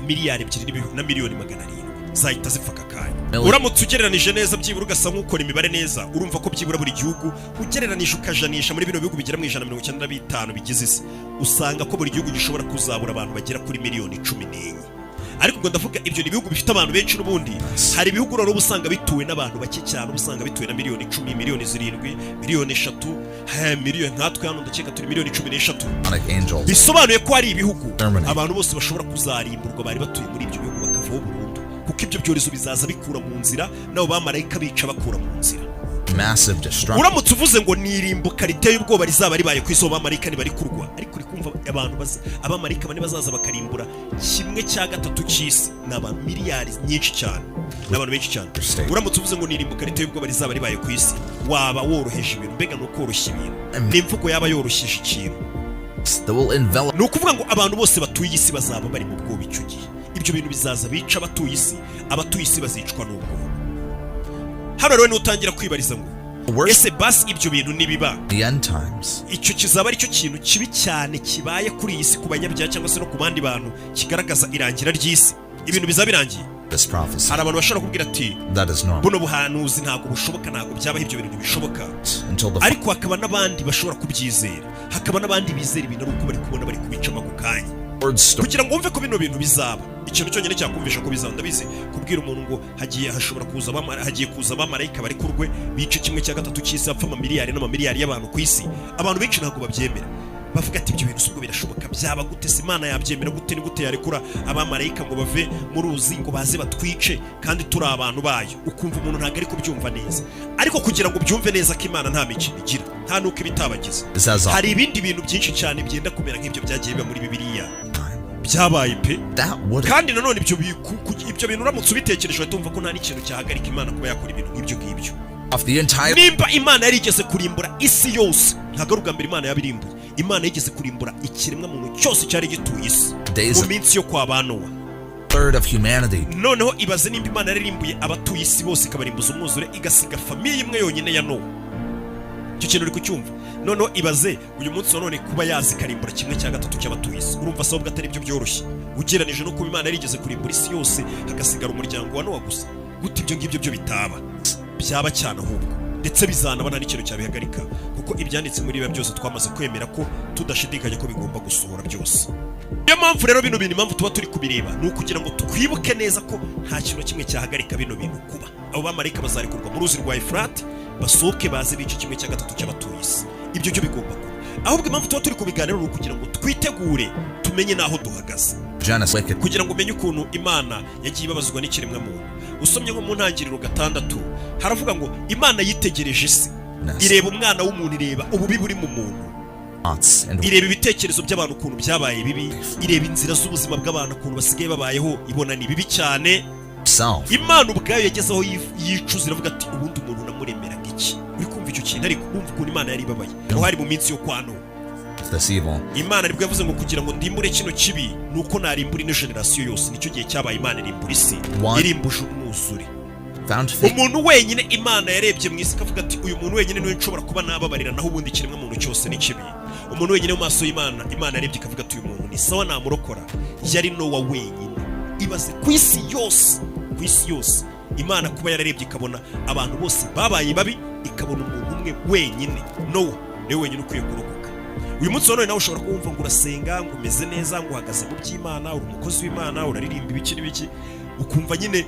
Miliyari 2 na miliyoni 700 zahita zipfa kakanya. Uramutse ugereranije neza byibura ugasa nk'ukora imibare neza, urumva ko byibura buri gihugu ugereranije ukajanisha muri bino bihugu bigera mu 195 bigize isi, usanga ko buri gihugu gishobora kuzabura abantu bagera kuri miliyoni 11. Ariko ngo ndavuga ibyo ni bihugu bifite abantu benshi n'ubundi. Hari ibihugu rero usanga bituwe n'abantu bake cyane, usanga bituwe na miliyoni 10, miliyoni 7, miliyoni 3, miliyoni nkatwe hano ndakeka turi miliyoni 13. Bisobanuye ko hari ibihugu abantu bose bashobora kuzarimburwa bari batuye muri ibyo bihugu bakavaho burundu, kuko ibyo byorezo bizaza bikura mu nzira, nabo bamarayika bica bakura mu nzira. Uramutse uvuze ngo nirimbuka riteye ubwoba rizaba ribaye ku isi, abamarayika ntibari kurwa, ariko uri kumva abantu abamarayika bane bazaza bakarimbura 1/3 cy'isi, n'abantu miliyari nyinshi cyane, n'abantu benshi cyane. Uramutse uvuze ngo nirimbuka riteye ubwoba rizaba ribaye ku isi, waba woroheje ibintu. Mbega no koroshya ibintu, n'imvugo yaba yoroshyeje ikintu. Ni ukuvuga ngo abantu bose batuye isi bazaba bari mu bwoba icyo gihe. Ibyo bintu bizaza bica abatuye isi, abatuye isi bazicwa n'ubwoba. Hano rero nutangira kwibariza ngo ese basi ibyo bintu nibiba, icyo kizaba ari cyo kintu kibi cyane kibaye kuri iyi si ku banyabyaha cyangwa se no ku bandi bantu, kigaragaza irangira ry'isi, ibintu bizaba birangiye. Hari abantu bashobora kubwira ati buno buhanuzi ntabwo bushoboka, ntabwo byabaho, ibyo bintu ntibishoboka. Ariko hakaba n'abandi bashobora kubyizera, hakaba n'abandi bizera ibintu ari uko bari kubona bari kubica amaguru kanya kugira ngo wumve ko bino bintu bizaba. Ikintu cyonyine cyakumvisha ko bizaba, ndabizi kubwira umuntu ngo hashobora kuza abamarayika bari kurwe bice 1/3 cy'isi, apfa amamiliyari n'amamiliyari y'abantu ku isi. Abantu benshi ntabwo babyemera, bavuga ati ibyo bintu subwo birashoboka, byaba gute se Imana yabyemera gute? Ni gute yarekura abamarayika ngo bave mu ruzi ngo baze batwice kandi turi abantu bayo? Ukumva umuntu ntabwo ari kubyumva neza, ariko kugira ngo byumve neza ko Imana nta mikino igira, nta nuko ibitabagize. Hari ibindi bintu byinshi cyane byenda kumera nk'ibyo byagiye biba muri Bibiliya byabaye pe, kandi nanone ibyo bintu uramutse ubitekereje tumva ko nta n'ikintu cyahagarika Imana kuba yakora ibintu nk'ibyo ngibyo. Nimba Imana yarigeze kurimbura isi yose, ntabwo ari ubwa mbere Imana yabirimbuye. Imana yigeze kurimbura ikiremwa muntu cyose cyari gituye isi mu minsi yo kwa Nowa. Noneho ibaze nimba Imana yaririmbuye abatuye isi bose ikabarimbuza umwuzure, igasiga famiye imwe yonyine ya Nowa. Icyo kintu uri kucyumva? Noneho ibaze uyu munsi none kuba yazikarimbura 1/3 cy'abatuye isi. Urumva sabwo atari byo byoroshye ugereranije no kuba Imana yarigeze kurimbura isi yose hagasigara umuryango wa Nowa gusa. Gute ibyo ngibyo byo bitaba? Byaba cyane ahubwo, ndetse bizanabana n'ikintu cyabihagarika, kuko ibyanditse muri biba byose twamaze kwemera ko tudashidikanya ko bigomba gusohora byose. Niyo mpamvu rero bino bintu impamvu tuba turi kubireba ni ukugira ngo twibuke neza ko nta kintu kimwe cyahagarika bino bintu kuba. Abo bamarayika bazarekurwa mu ruzi rwa Efurate, basohoke baze bice 1/3 cy'abatuye isi. Ibyo byo bigomba kuba. Ahubwo impamvu tuba turi kubiganira ni ukugira ngo twitegure, tumenye naho duhagaze, kugira ngo umenye ukuntu Imana yagiye ibabazwa n'ikiremwa muntu. Usomye nko mu ntangiriro 6 haravuga ngo Imana yitegereje isi, ireba umwana w'umuntu, ireba ububi buri mu muntu, ireba ibitekerezo by'abantu ukuntu byabaye bibi, ireba inzira z'ubuzima bw'abantu ukuntu basigaye babayeho, ibona ni bibi cyane. Imana ubwayo yagezeho yicuza, iravuga ati ubundi umuntu namuremeraga iki? Uri kumva icyo kintu? Ariko urumva ukuntu Imana yari ibabaye aho hari mu minsi yo kwa Nowa. Imana nibwo yavuze ngo kugira ngo ndimbure kino kibi nuko narimbura ino generasiyo yose. Nicyo gihe cyabaye Imana irimbura isi, irimbuje umwuzure. Umuntu wenyine Imana yarebye mu isi ikavuga ati uyu muntu wenyine niwe nshobora kuba nababarira, naho ubundi kiremwa muntu cyose ni kibi. Umuntu wenyine mu maso y'Imana, Imana yarebye ikavuga ati uyu muntu ni sawa namurokora, yari Nowa wenyine. Ibaze ku isi yose Imana kuba yararebye ikabona abantu bose babaye babi, ikabona umuntu umwe wenyine, Nowa niwe wenyine ukwiye kurokoka. Uyu munsi none nawe ushobora kumva ngo urasenga, ngo umeze neza, ngo uhagaze mu by'Imana, uri umukozi w'Imana, uraririmba ibiki n'ibiki, ukumva nyine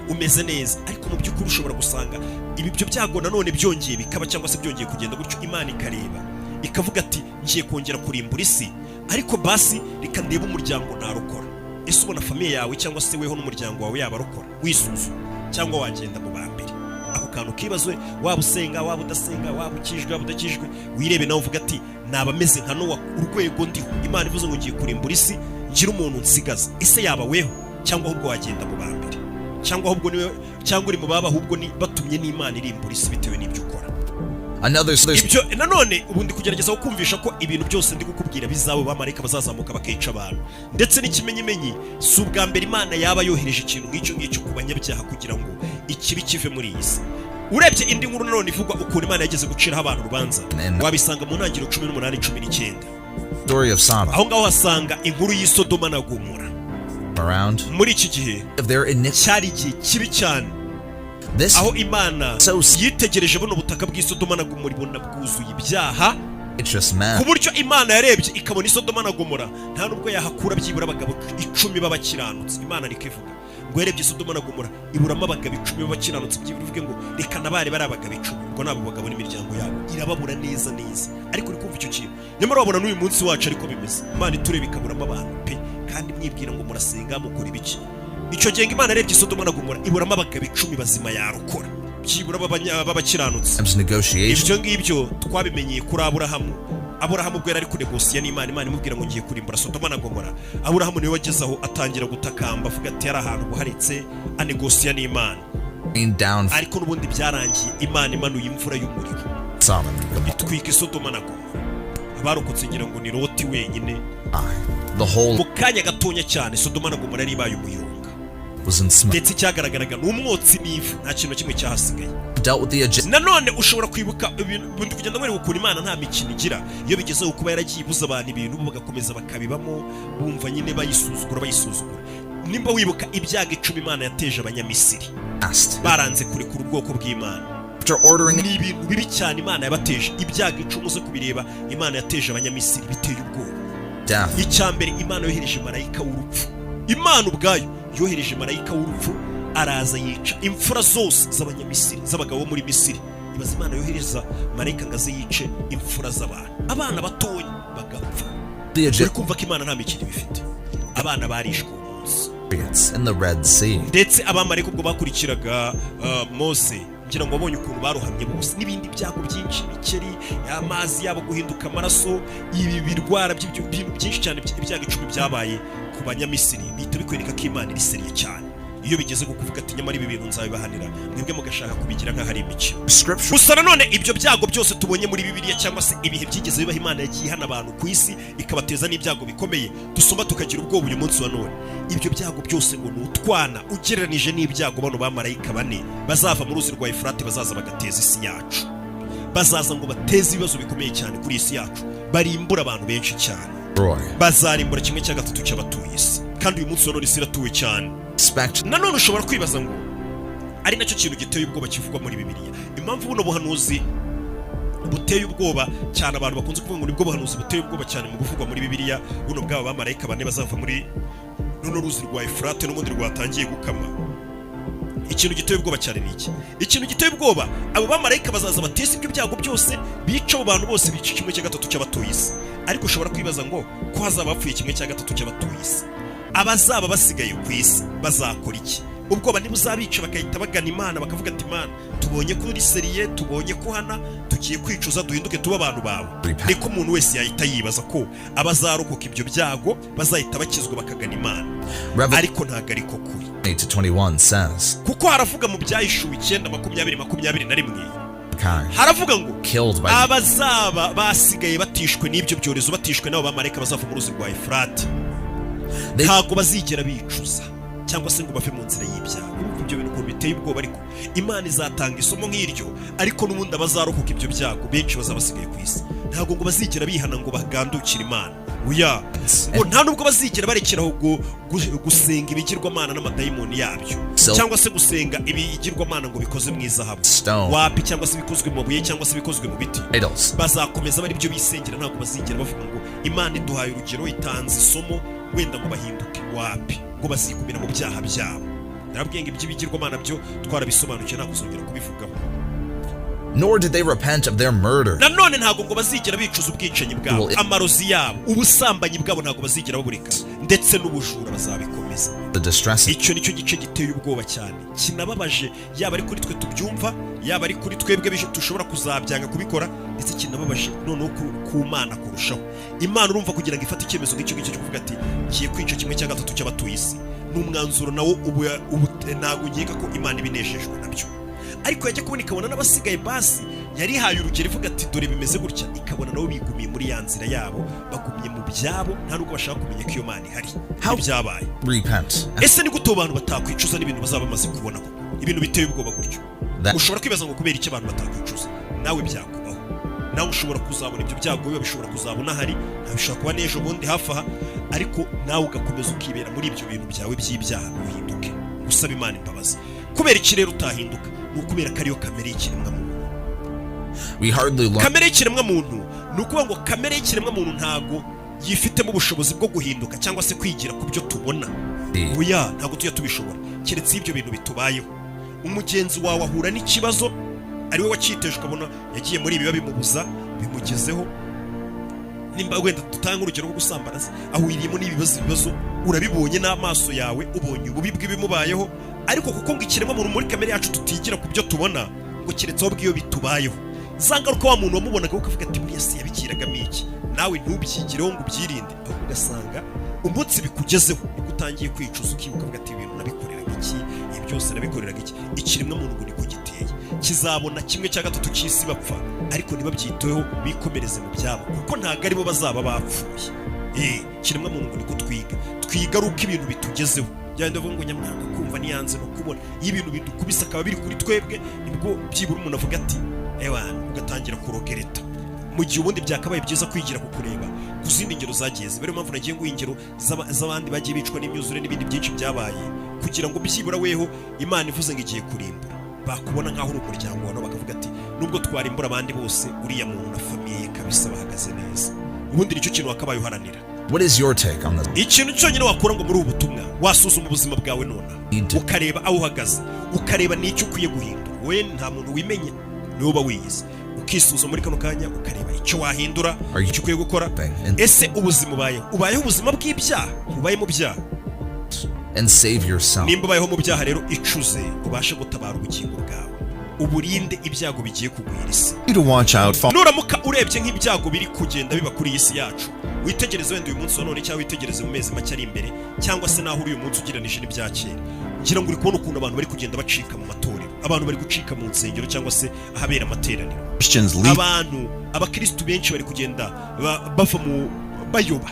umeze neza, ariko mu by'ukuri ushobora gusanga ibi byo byago nanone byongeye bikaba, cyangwa se byongeye kugenda gutyo. Imana ikareba ikavuga ati ngiye kongera kurimbura isi, ariko basi reka ndebe umuryango narokora. Ese ubona famiye yawe cyangwa se weho n'umuryango wawe yabarokora? Wisuzuma cyangwa wagenda mu bambere? Ako kantu kibazwe, waba usenga, waba udasenga, waba ukijwe, waba udakijwe, wirebe nawe uvuga ati naba meze nka Nowa, urwego ndiho. Imana ivuze ngo ngiye kurimbura isi, ngira umuntu nsigaza. Ese yaba weho cyangwa ahubwo wagenda mu bambere? Cyangwa ahubwo niwe, cyangwa uri mu baba ahubwo ni batumye n'Imana irimbura isi bitewe n'ibyo ukora? Ibyo nanone ubundi kugerageza kumvisha ko ibintu byose ndi gukubwira bizaba, bamarayika bazazamuka bakica abantu, ndetse n'ikimenyimenyi si ubwa mbere Imana yaba yohereje ikintu nk'icyo ku banyabyaha kugira ngo ikibi kive muri iyi si. Urebye indi nkuru nanone ivugwa ukuntu Imana yageze guciraho abantu urubanza, wabisanga mu ntangiriro 18-19. Aho ngaho hasanga inkuru y'Isodoma na Gomora. Muri iki gihe cyari igihe kibi cyane, aho Imana yitegereje buno butaka bw'Isodoma na Gomora, ibona bwuzuye ibyaha, ku buryo Imana yarebye ikabona Isodoma na Gomora nta nubwo yahakura byibura abagabo 10 b'abakiranutsi. Imana rikivuga ngo yarebye Isodoma na Gomora iburamo abagabo 10 b'abakiranutsi, byibura uvuge ngo reka nabare bari abagabo 10, ngo nabo bagabo n'imiryango yabo irababura neza. Ariko uri kumva icyo kintu? Nyamara wabona n'uyu munsi wacu ariko bimeze. Imana itureba ikaburamo abantu pe, kandi mwibwira ngo murasenga mukora ibiki? Icyo gihe Imana yarebye Isodoma na Gomora iburamo abagabo 10 bazima yarokora, byibura b'abakiranutsi. Ibyo ngibyo twabimenyeye kuri Aburahamu. Aburahamu ubwo yari ari kunegosiya n'Imana, Imana imubwira ngo ngiye kurimbura Sodoma na Gomora. Aburahamu niwe wagezaho atangira gutakamba avuga ati yari ahantu buharetse, anegosiya n'Imana. Ariko n'ubundi byarangiye Imana imanuye imvura y'umuriro itwika Sodoma na Gomora. Abarokotse ngira ngo ni Loti wenyine. Mu kanya gatonya cyane Sodoma na Gomora yari ibaye umuyonga, ndetse cyagaragaraga n'umwotsi n'ivu, nta kintu kimwe cyahasigaye. Nanone ushobora kwibuka ibintu kugenda muri ukuntu Imana nta mikino igira. Iyo bigezeho kuba yaragiye ibuza abantu ibintu bagakomeza bakabibamo, bumva nyine bayisuzugura. Nimba wibuka ibyago 10 Imana yateje Abanyamisiri, baranze kurekura ubwoko bw'Imana. Ni ibintu bibi cyane Imana yabateje. Ibyago 10 uze kubireba Imana yateje Abanyamisiri biteye ubwoba.
death.
Icyambere Imana yohereje marayika w'urupfu. Imana ubwayo yohereje marayika w'urupfu araza yica imfura zose z'abanyamisiri z'abagabo muri Misiri. Ibaza Imana yohereza marayika ngaze yice imfura z'abantu. Abana batoya bagapfa. Uri kumva ko Imana nta mikino bifite. Abana barishwe umunsi.
In the Red Sea.
Ndetse abamarayika ubwo bakurikiraga Mose ngira ngo babonye ukuntu barohamye bose n'ibindi byago byinshi, bikeri, amazi yabo guhinduka amaraso, ibi birwara byinshi cyane ibyago 10 byabaye ku banyamisiri. Bihita bikwereka ko Imana iri seriye cyane. Iyo bigeze ku kuvuga ati nyamara ibi bintu nzabibahanira, mwebwe mugashaka kubigira nk'ahari imikino. Gusa nanone ibyo byago byose tubonye muri Bibiliya cyangwa se ibihe byigeze bibaho, Imana yagiye ihana abantu ku isi ikabateza n'ibyago bikomeye dusoma tukagira ubwoba uyu munsi wa none. Ibyo byago byose ngo n'utwana ugereranije n'ibyago bano bamarayika 4 bazava mu ruzi rwa Efurate bazaza bagateza isi yacu. Bazaza ngo bateze ibibazo bikomeye cyane kuri isi yacu, barimbura abantu benshi cyane. Bazarimbura 1/3 cy'abatuye isi, kandi uyu munsi wa none isi iratuwe cyane. Nanone ushobora kwibaza ngo ari nacyo kintu giteye ubwoba kivugwa muri Bibiliya. Impamvu buno buhanuzi buteye ubwoba cyane abantu bakunze kuvuga ngo nibwo buhanuzi buteye ubwoba cyane mu buvugwa muri Bibiliya, buno bw'aba bamarayika 4 bazava muri runo ruzi rwa Efurate n'ubundi rwatangiye gukama. Ikintu giteye ubwoba cyane ni iki? Ikintu giteye ubwoba, abo bamarayika bazaza bateza ibyo byago byose, bica abo bantu bose, bica 1/3 cy'abatuye isi. Ariko ushobora kwibaza ngo ko hazaba hapfuye 1/3 cy'abatuye isi, abazaba basigaye ku isi bazakora iki? Ubwoba ntibuzabica bakahita bagana Imana bakavuga ati Imana, tubonye ko uri seriye, tubonye ko hana tugiye kwicuza duhinduke tuba abantu bawe. Niko umuntu wese yahita yibaza ko abazarokoka ibyo byago bazahita bakizwa bakagana Imana. Ariko ntago ariko kuri.
8:21 says,
kuko haravuga mu Byahishuwe 9:20-21 haravuga ngo abazaba basigaye batishwe n'ibyo byorezo, batishwe n'abo bamarayika bazava mu ruzi rwa Efurate, ntago bazigera bicuza cyangwa se ngo bave mu nzira y'ibyago. Ibyo bintu ko biteye ubwoba, ariko Imana izatanga isomo nk'iryo. Ariko n'ubundi abazarokoka ibyo byago benshi bazabasigaye ku isi, ntago ngo bazigera bihana ngo bagandukire Imana. Uya ngo nta nubwo bazigera barekeraho gusenga ibigirwamana n'amadayimoni yabyo, cyangwa se gusenga ibigirwamana ngo bikoze mu izahabu, wapi, cyangwa se bikozwe mu mabuye, cyangwa se bikozwe mu biti. Bazakomeza bari byo bisengera, ntago bazigera bavuga ngo Imana iduhaye urugero, itanze isomo wenda ngo bahinduke, wapi, ngo bazigumira mu byaha byabo. Narabwiye ngo iby'ibigirwamana byo twarabisobanukiye, nta kuzongera kubivugaho.
Nor did they repent of their murder.
Nanone ntago ngo bazigera bicuza ubwicanyi bwabo, amarozi yabo, ubusambanyi bwabo ntago bazigera babureka, ndetse n'ubujura bazabikomeza. Icyo nicyo gice giteye ubwoba cyane, kinababaje, yaba ari kuri twe tubyumva, yaba ari kuri twebwe dushobora kuzabyanga kubikora, ndetse kinababaje noneho ku Mana kurushaho. Imana urumva kugira ngo ifate icyemezo nk'icyo ngicyo cyo kuvuga ati ngiye kwica 1/3 cy'abatuye isi, n'umwanzuro nawo ubu ntago nkeka ko Imana ibineshejwe nabyo. Ariko yajya kubona ikabona n'abasigaye basi yarihaye urugero ivuga ati dore bimeze gutya, ikabona nabo bigumiye muri ya nzira yabo, bagumye mu byabo, nta nubwo bashaka kumenya ko iyo Mana ihari. Ibyabaye ese ni gute abantu batakwicuza n'ibintu bazaba bamaze kubona ko ibintu biteye ubwoba gutyo? Ushobora kwibaza ngo kubera iki abantu batakwicuza? Nawe byakubaho, nawe ushobora kuzabona ibyo byago, biba bishobora kuzabona hari, bishobora kuba n'ejo bundi hafi aha, ariko nawe ugakomeza ukibera muri ibyo bintu byawe by'ibyaha, ntuhinduke, usaba Imana imbabazi. Kubera iki rero utahinduka? Ukubera ko ariyo kamere y'ikiremwa muntu. Kamere y'ikiremwa muntu ni ukuvuga ngo kamere y'ikiremwa muntu ntago yifitemo ubushobozi bwo guhinduka cyangwa se kwigira ku byo tubona. Oya, ntago tujya tubishobora, keretse ibyo bintu bitubayeho. Umugenzi wawe ahura n'ikibazo, ari we waciteje, ukabona yagiye muri ibi bimubuza, bimugezeho. Nimba wenda dutanga urugero rwo gusambana, ahuriyemo n'ibibazo, urabibonye n'amaso yawe, ubonye ububi bw'ibimubayeho. Ariko kuko ngo ikiremwa muntu muri kamere yacu tutigira ku byo tubona, ngo keretse aho bw'iyo bitubayeho, zangaruka wa muntu wamubonaga ukavuga ati buriya se yabigiragamo iki, nawe ntubyigireho ngo ubyirinde, ahubwo ugasanga umunsi bikugezeho nibwo utangiye kwicuza, ukibuka ukavuga ati ibintu nabikoreraga iki, ibi byose nabikoreraga iki. Ikiremwa muntu ngo niko giteye, kizabona 1/3 cy'isi bapfa, ariko nibabyiteho bikomereze mu byabo, kuko ntago aribo bazaba bapfuye. Ikiremwa muntu ngo niko twiga ari uko ibintu bitugezeho. Byanda vuga ngo nyamwanga kumva niyanze no kubona y'ibintu bidukubisa akaba biri kuri twebwe, nibwo byibura umuntu avuga ati ewana, ugatangira kurogereta. Mu gihe ubundi byakabaye byiza kwigira kukureba ku zindi ngero zagiye zibere. Mpamvu nagiye ngo ingero z'abandi bagiye bicwa n'imyuzure n'ibindi byinshi byabaye, kugira ngo byibura weho Imana ivuze ngo igiye kurimbura, bakubona nkaho uri umuryango wawe, bakavuga ati nubwo twarimbura abandi bose, uriya muntu na famiye kabisa bahagaze neza. Ubundi nicyo kintu wakabaye uharanira,
What is your take on this?
ikintu cyonyine wakora ngo muri ubu butumwa wasuzuma ubuzima bwawe none ukareba aho uhagaze ukareba n'icyo ukwiye guhindura we nta muntu wimenya niwe uba wiyizi ukisuzuma muri kano kanya ukareba icyo wahindura icyo ukwiye gukora ese ubuzima ubayeho ubuzima bw'ibyaha ubaye mu byaha
and save yourself.
nimba ubayeho mu byaha rero icuze ubashe gutabara ubugingo bwawe uburinde ibyago bigiye kugwira isi nuramuka urebye nk'ibyago biri kugenda biba kuri iyi si yacu witegereze wenda uyu munsi wa none cyangwa witegereze mu mezi make ari imbere cyangwa se naho uri uyu munsi ugereranije n'ibya kera ngira ngo uri kubona ukuntu abantu bari kugenda bacika mu matorero abantu bari gucika mu nsengero cyangwa se ahabera amateraniro abantu abakristo benshi bari kugenda bava mu bayoba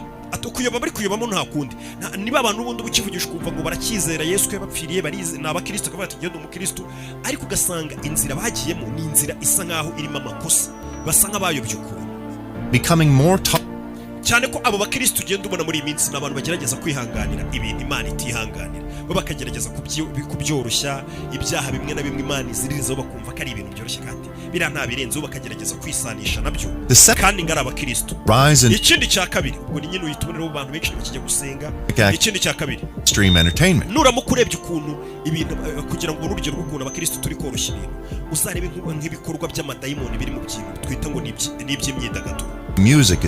kuyoba bari kuyobamo nta kundi niba abantu ubundi bukivugisha kumva ngo barakizera Yesu ko yabapfiriye barize n'abakristo akavuga ati ngende umukristo ariko ugasanga inzira bagiyemo ni inzira isa nkaho irimo amakosa basa nk'abayobye ukuntu
becoming more
cyane ko abo bakristo ugenda ubona muri iyi minsi n'abantu bagerageza kwihanganira ibintu Imana itihanganira bo bakagerageza kubyoroshya ibyaha bimwe na bimwe Imana iziririzaho bakumva ko ari ibintu byoroshye kandi bira nta birenzeho bakagerageza kwisanisha nabyo kandi ngara abakristo ikindi cya kabiri ubwo ni nyine uyituboneraho abantu benshi bakijya gusenga ikindi cya kabiri
stream entertainment
nuramuka urebye ukuntu ibintu kugira ngo urugero rw'ukuntu abakristo turi koroshya ibintu uzarebe nk'ibikorwa by'amadayimoni biri mu byintu twita ngo n'iby'imyidagaduro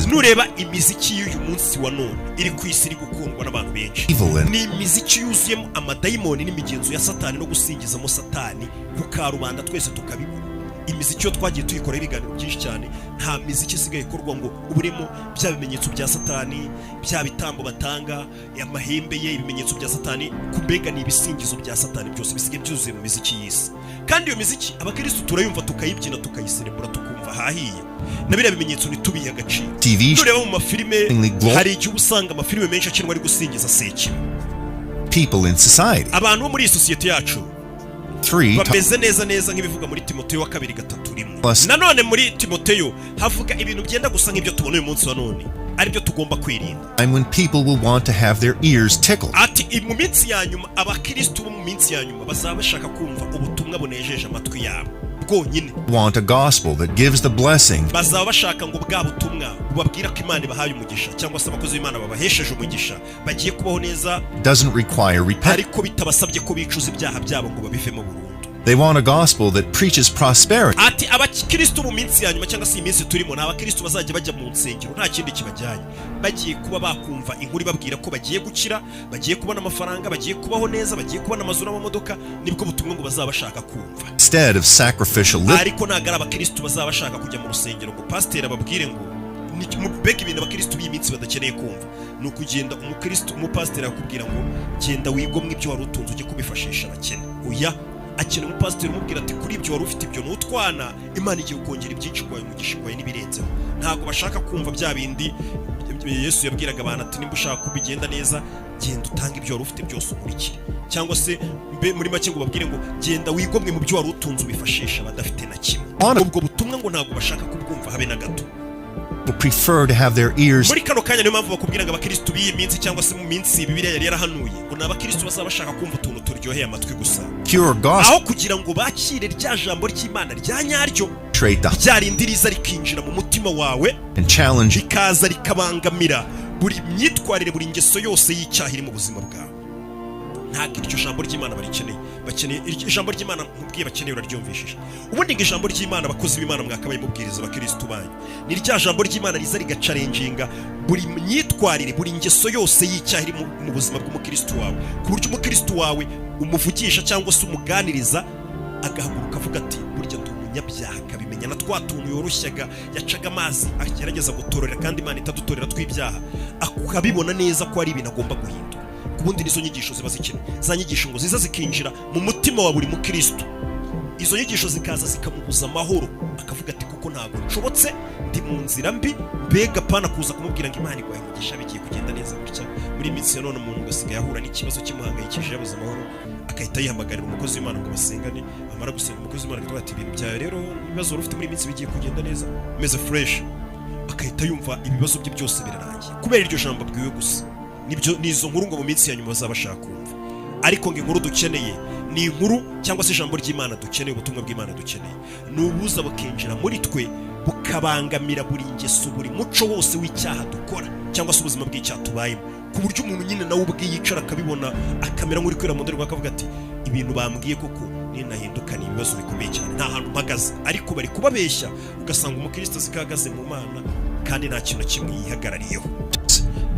nureba imiziki y'uyu munsi wa none iri ku isi iri gukundwa n'abantu benshi ni imiziki yuzuyemo amadayimoni n'imigenzo ya satani no gusingizamo satani ku karubanda twese tukabibona imiziki yo twagiye tuyikora ibiganiro byinshi cyane nta miziki isigaye ikorwa ngo uburimo bya bimenyetso bya satani bya bitambo batanga amahembe ye ibimenyetso bya satani kubega ni ibisingizo bya satani byose bisigaye byuzuye mu miziki y'isi kandi iyo miziki abakristo turayumva tukayibyina tukayiserebura tukumva hahiye na biriya bimenyetso ntitubihe agaciro tureba mu mafilime hari igihe usanga amafilime menshi akinwa ari gusingiza sekibi
people in society
abantu bo muri iyi sosiyete yacu bameze neza nk'ibivuga muri Timoteyo wa 2:3 nanone muri Timoteyo havuga ibintu byenda gusa nk'ibyo tubona uyu munsi wa none ari byo tugomba kwirinda
when people will want to have their ears tickled
ati mu minsi ya nyuma abakristo bo mu minsi ya nyuma bazaba bashaka kumva ubutumwa bunejeje amatwi yabo bwonyine
want a gospel that gives the blessing
bazaba bashaka ngo bwa butumwa bubabwira ko Imana ibahaye umugisha cyangwa se abakozi b'Imana babahesheje umugisha bagiye kubaho neza
doesn't require repentance
ariko bitabasabye ko bicuza ibyaha byabo ngo babivemo burundu
they want a gospel that preaches prosperity
ati abakristo mu minsi ya nyuma cyangwa se iminsi turimo na abakristo bazajya bajya mu nsengero nta kindi kibajyanye bagiye kuba bakumva inkuru babwira ko bagiye gukira bagiye kubona amafaranga bagiye kubaho neza bagiye kubona amazu n'amamodoka nibwo butumwa ngo bazaba bashaka kumva
instead of sacrificial
ariko nagara abakristo bazaba bashaka kujya mu rusengero ngo pastor ababwire ngo bega ibintu abakristo b'iminsi badakeneye kumva ni ukugenda umukristo umupasiteri akubwira ngo genda wigomwe ibyo wari utunze ujye kubifashisha abakene oya akene umupasiteri umubwira ati kuri ibyo wari ufite ibyo n'utwana Imana igiye kongera ibyinshi kwawe umugisha kwawe n'ibirenzeho ntabwo bashaka kumva bya bindi Yesu yabwiraga abantu ati nimba ushaka kubigenda neza genda utange ibyo wari ufite byose umurikire cyangwa se muri make ngo babwire ngo genda wigomwe mu byo wari utunze ubifashisha badafite na kimwe ubwo butumwa ngo ntabwo bashaka kubwumva habe na gato
prefer to have their ears
muri kano kanya niyo mpamvu bakubwira ngo abakristo b'iyi minsi cyangwa se mu minsi Bibiliya yari yarahanuye ngo n'abakristo bazaba bashaka kumva utuntu turyoheye amatwi gusa aho kugira ngo bakire rya jambo ry'Imana rya nyaryo ryarindiriza rikinjira mu mutima wawe rikaza rikabangamira buri myitwarire buri ngeso yose y'icyaha iri mu buzima bwawe ntabwo iryo jambo ry'Imana bakeneye ijambo ry'Imana mubwiye bakeneye uraryumvishije ubundi ngo ijambo ry'Imana abakozi b'Imana mwakabaye mubwiriza abakristo banyu ni rya jambo ry'Imana riza rigacarenginga buri myitwarire buri ngeso yose y'icyaha iri mu buzima bw'umukristo wawe ku buryo umukristo wawe umuvugisha cyangwa se umuganiriza agahaguruka avuga ati burya ndi umunyabyaha akabimenya na twa tuntu yoroshyaga yacaga amazi agerageza gutorera kandi Imana itadutorera tw'ibyaha akabibona neza ko ari ibintu agomba guhindura kubundi nizo nyigisho ziba zikene za nyigisho ngo ziza zikinjira mu mutima wa buri mukristo izo nyigisho zikaza zikamubuza amahoro akavuga ati kuko ntabwo nshobotse ndi mu nzira mbi mbega pana kuza kumubwira ngo Imana igwaye umugisha bigiye kugenda neza gutya muri minsi ya none umuntu gasigaye ahura n'ikibazo kimuhangayikishije yabuze amahoro akahita yihamagarira umukozi w'Imana ngo basengane amara gusenga umukozi w'Imana akavuga ati ibintu byawe rero ibibazo ufite muri minsi bigiye kugenda neza meze fresh akahita yumva ibibazo bye byose birarangiye kubera iryo jambo bwiwe gusa nibyo nizo nkuru ngo mu minsi ya nyuma bazabashaka kumva ariko ngo inkuru dukeneye ni inkuru cyangwa se ijambo ry'Imana dukeneye ubutumwa bw'Imana dukeneye nubuza bakinjira muri twe bukabangamira buri ngeso, buri muco wose w'icyaha dukora cyangwa se ubuzima bw'icyaha tubayemo, ku buryo umuntu nyine nawe ubwe yicara akabibona akamera nk'uri kwera mu ndorerwamo akavuga ati ibintu bambwiye koko ninahinduka ni ibibazo bikomeye cyane, nta hantu mpagaze. Ariko bari kubabeshya, ugasanga umukristo zikahagaze mu Mana kandi nta kintu kimwe yihagarariyeho.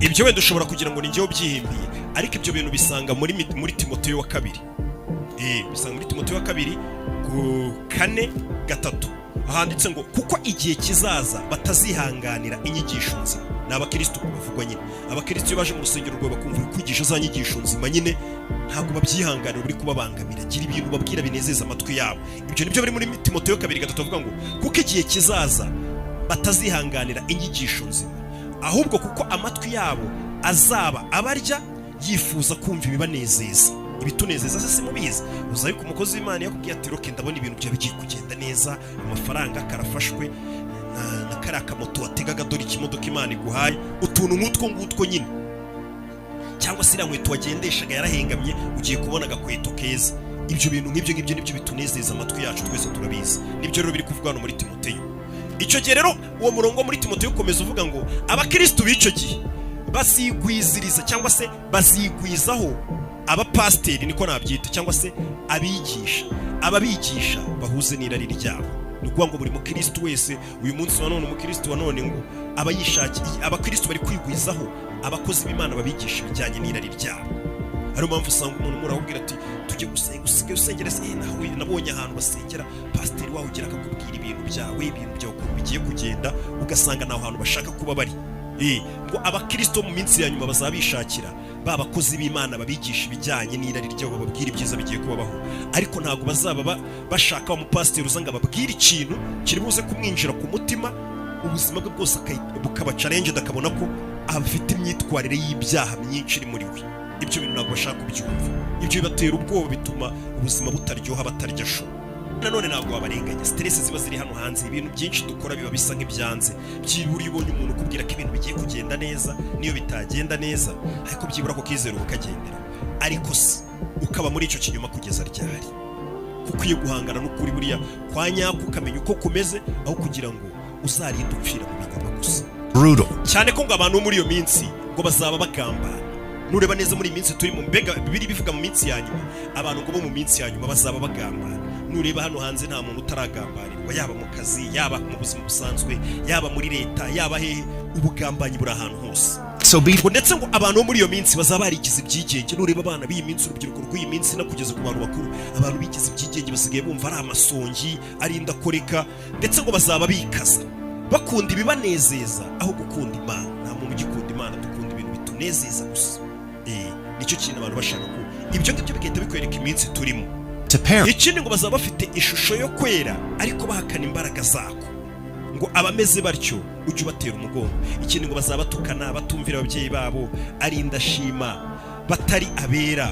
Ibyo wenda ushobora kugira ngo ni njyewe byihimbiye, ariko ibyo bintu bisanga muri Timoteyo wa kabiri. Bisanga muri Timoteyo wa kabiri 4:3 ahanditse ngo kuko igihe kizaza batazihanganira inyigisho nzima. Ni abakristo bavugwa nyine. Abakristo iyo baje mu rusengero rwo bakumva kwigisha za nyigisho nzima nyine ntabwo babyihanganira, buri kubabangamira. Gira ibintu babwira binezeza amatwi yabo. Ibyo nibyo biri muri Timoteyo 2:3 avuga ngo kuko igihe kizaza batazihanganira inyigisho nzima, ahubwo kuko amatwi yabo azaba abarya yifuza kumva ibibanezeza. Ibitunezeza se mubizi, uzaye ku mukozi w'Imana yakubwiye ati roke ndabona ibintu byawe bigiye kugenda neza, amafaranga karafashwe na karaka moto wategaga dore ikimodoka Imana iguhaye, utuntu nk'utwo nyine, cyangwa se inkweto wagendeshaga yarahengamye ugiye kubona agakweto keza. Ibyo bintu nk'ibyo nibyo bitunezeza amatwi yacu, twese turabizi. Nibyo rero biri kuvuga hano muri Timoteyo. Icyo gihe rero uwo murongo muri Timoteyo ukomeza uvuga ngo abakristo b'icyo gihe bazigwiziriza cyangwa se bazigwizaho abapasiteri, niko nabyita, cyangwa se ababigisha bahuze n'irari ryabo. Ni ukuvuga ngo buri mukristo wese uyu munsi wa none, umukristo wa none ngo abayishakiye, abakristo bari kwigwizaho abakozi b'Imana babigisha ibijyanye n'irari ryabo. Ariyo mpamvu usanga umuntu murahubwira ati tujye gusenga, usigaye usengera se nawe nabonye ahantu basengera pasiteri wawe ugira akakubwira ibintu byawe uko bigiye kugenda, ugasanga naho hantu bashaka kuba bari. Ngo abakristo mu minsi ya nyuma bazabishakira babakozi b'Imana babigisha ibijyanye n'irari ryabo, bababwira ibyiza bigiye kubabaho, ariko ntabwo bazaba bashaka umupasiteri uzanga ababwira ikintu kiri buze kumwinjira ku mutima, ubuzima bwe bwose bukaba challenge, akabona ko afite imyitwarire y'ibyaha myinshi iri muri we. Ibyo bintu ntabwo bashaka kubyumva. Ibyo bibatera ubwoba, bituma ubuzima butaryoha, batarya sho. Nanone ntabwo wabarenganya, stress ziba ziri hano hanze, ibintu byinshi dukora biba bisa nk'ibyanze. Byibura ubonye umuntu kubwira ko ibintu bigiye kugenda neza, niyo bitagenda neza, ariko byibura ko kizero ukagendera. Ariko se ukaba muri icyo kinyoma kugeza ryari? Kuko iyo guhangana n'ukuri buriya kwa nyako ukamenya uko kumeze, aho kugira ngo uzarinde upfira mu binyoma gusa.
Brutal.
Cyane ko ngo abantu muri iyo minsi ngo bazaba bagambana. Nureba neza muri minsi turi mu mbega bibiri bivuga mu minsi ya nyuma, abantu ngo bo mu minsi ya nyuma bazaba bagambana. Nureba hano hanze nta muntu utaragambanirwa, yaba mu kazi, yaba mu buzima busanzwe, yaba muri leta, yaba hehe, ubugambanyi buri ahantu hose. Ndetse ngo abantu bo muri iyo minsi bazaba barigize ibyigenge. Nureba abana b'iyi minsi, urubyiruko rw'iyi minsi no kugeza ku bantu bakuru, abantu bigize ibyigenge basigaye bumva ari amasongi, ari indakoreka, ndetse ngo bazaba bikaza bakunda ibibanezeza aho gukunda Imana. Nta muntu ugikunda Imana, dukunda ibintu bitunezeza gusa. Nicyo kintu abantu bashaka ko ibyo ngibyo bigahita bikwereka iminsi turimo. Ikindi ngo bazaba bafite ishusho yo kwera ariko bahakana imbaraga zako, ngo abameze batyo ujye ubatera umugongo. Ikindi ngo bazaba batukana, batumvira ababyeyi babo, ari indashima, batari abera,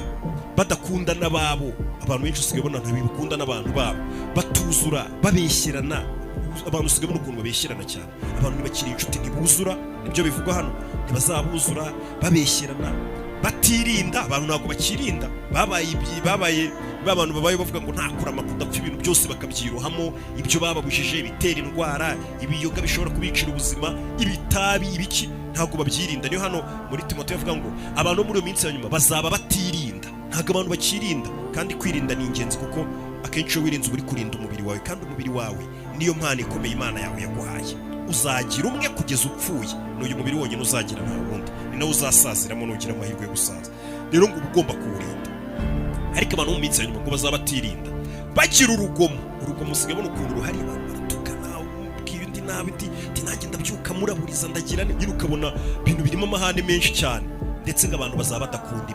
badakunda n'ababo. Abantu benshi usigaye ubona ntabikunda n'abantu babo, batuzura, babeshyerana. Abantu usigaye ubona ukuntu babeshyerana cyane. Abantu ntibakiri inshuti, ntibuzura, nibyo bivugwa hano, ntibazabuzura, babeshyerana, batirinda. Abantu ntabwo bakirinda, babaye abantu babaye bavuga ngo nta kurama kudapfa, ibintu byose bakabyirohamo, ibyo bababujije bitera indwara, ibiyoga bishobora kubicira ubuzima, ibitabi, ibiki, ntabwo babyirinda. Niyo hano muri Timoteyo avuga ngo abantu muri iyo minsi ya nyuma bazaba batirinda. Ntabwo abantu bakirinda, kandi kwirinda ni ingenzi, kuko akenshi iyo wirinze uri kurinda umubiri wawe, kandi umubiri wawe niyo mpano ikomeye Imana yawe yaguhaye. Uzagira umwe kugeza upfuye, n'uyu mubiri wonyine uzagira, nta wundi, ni nawe uzasaziramo nugira amahirwe yo gusaza. Rero ngo ugomba kuwurinda. Ariko abantu mu minsi ya nyuma ngo bazaba batirinda, bagira urugomo. Urugomo usigaye ubona ukuntu ruhari, abantu baratukana, ubwira undi nabi, ati nanjye ndabyuka muraburiza ndagira nyine, ukabona ibintu birimo amahane menshi cyane. Ndetse ngo abantu bazaba badakunda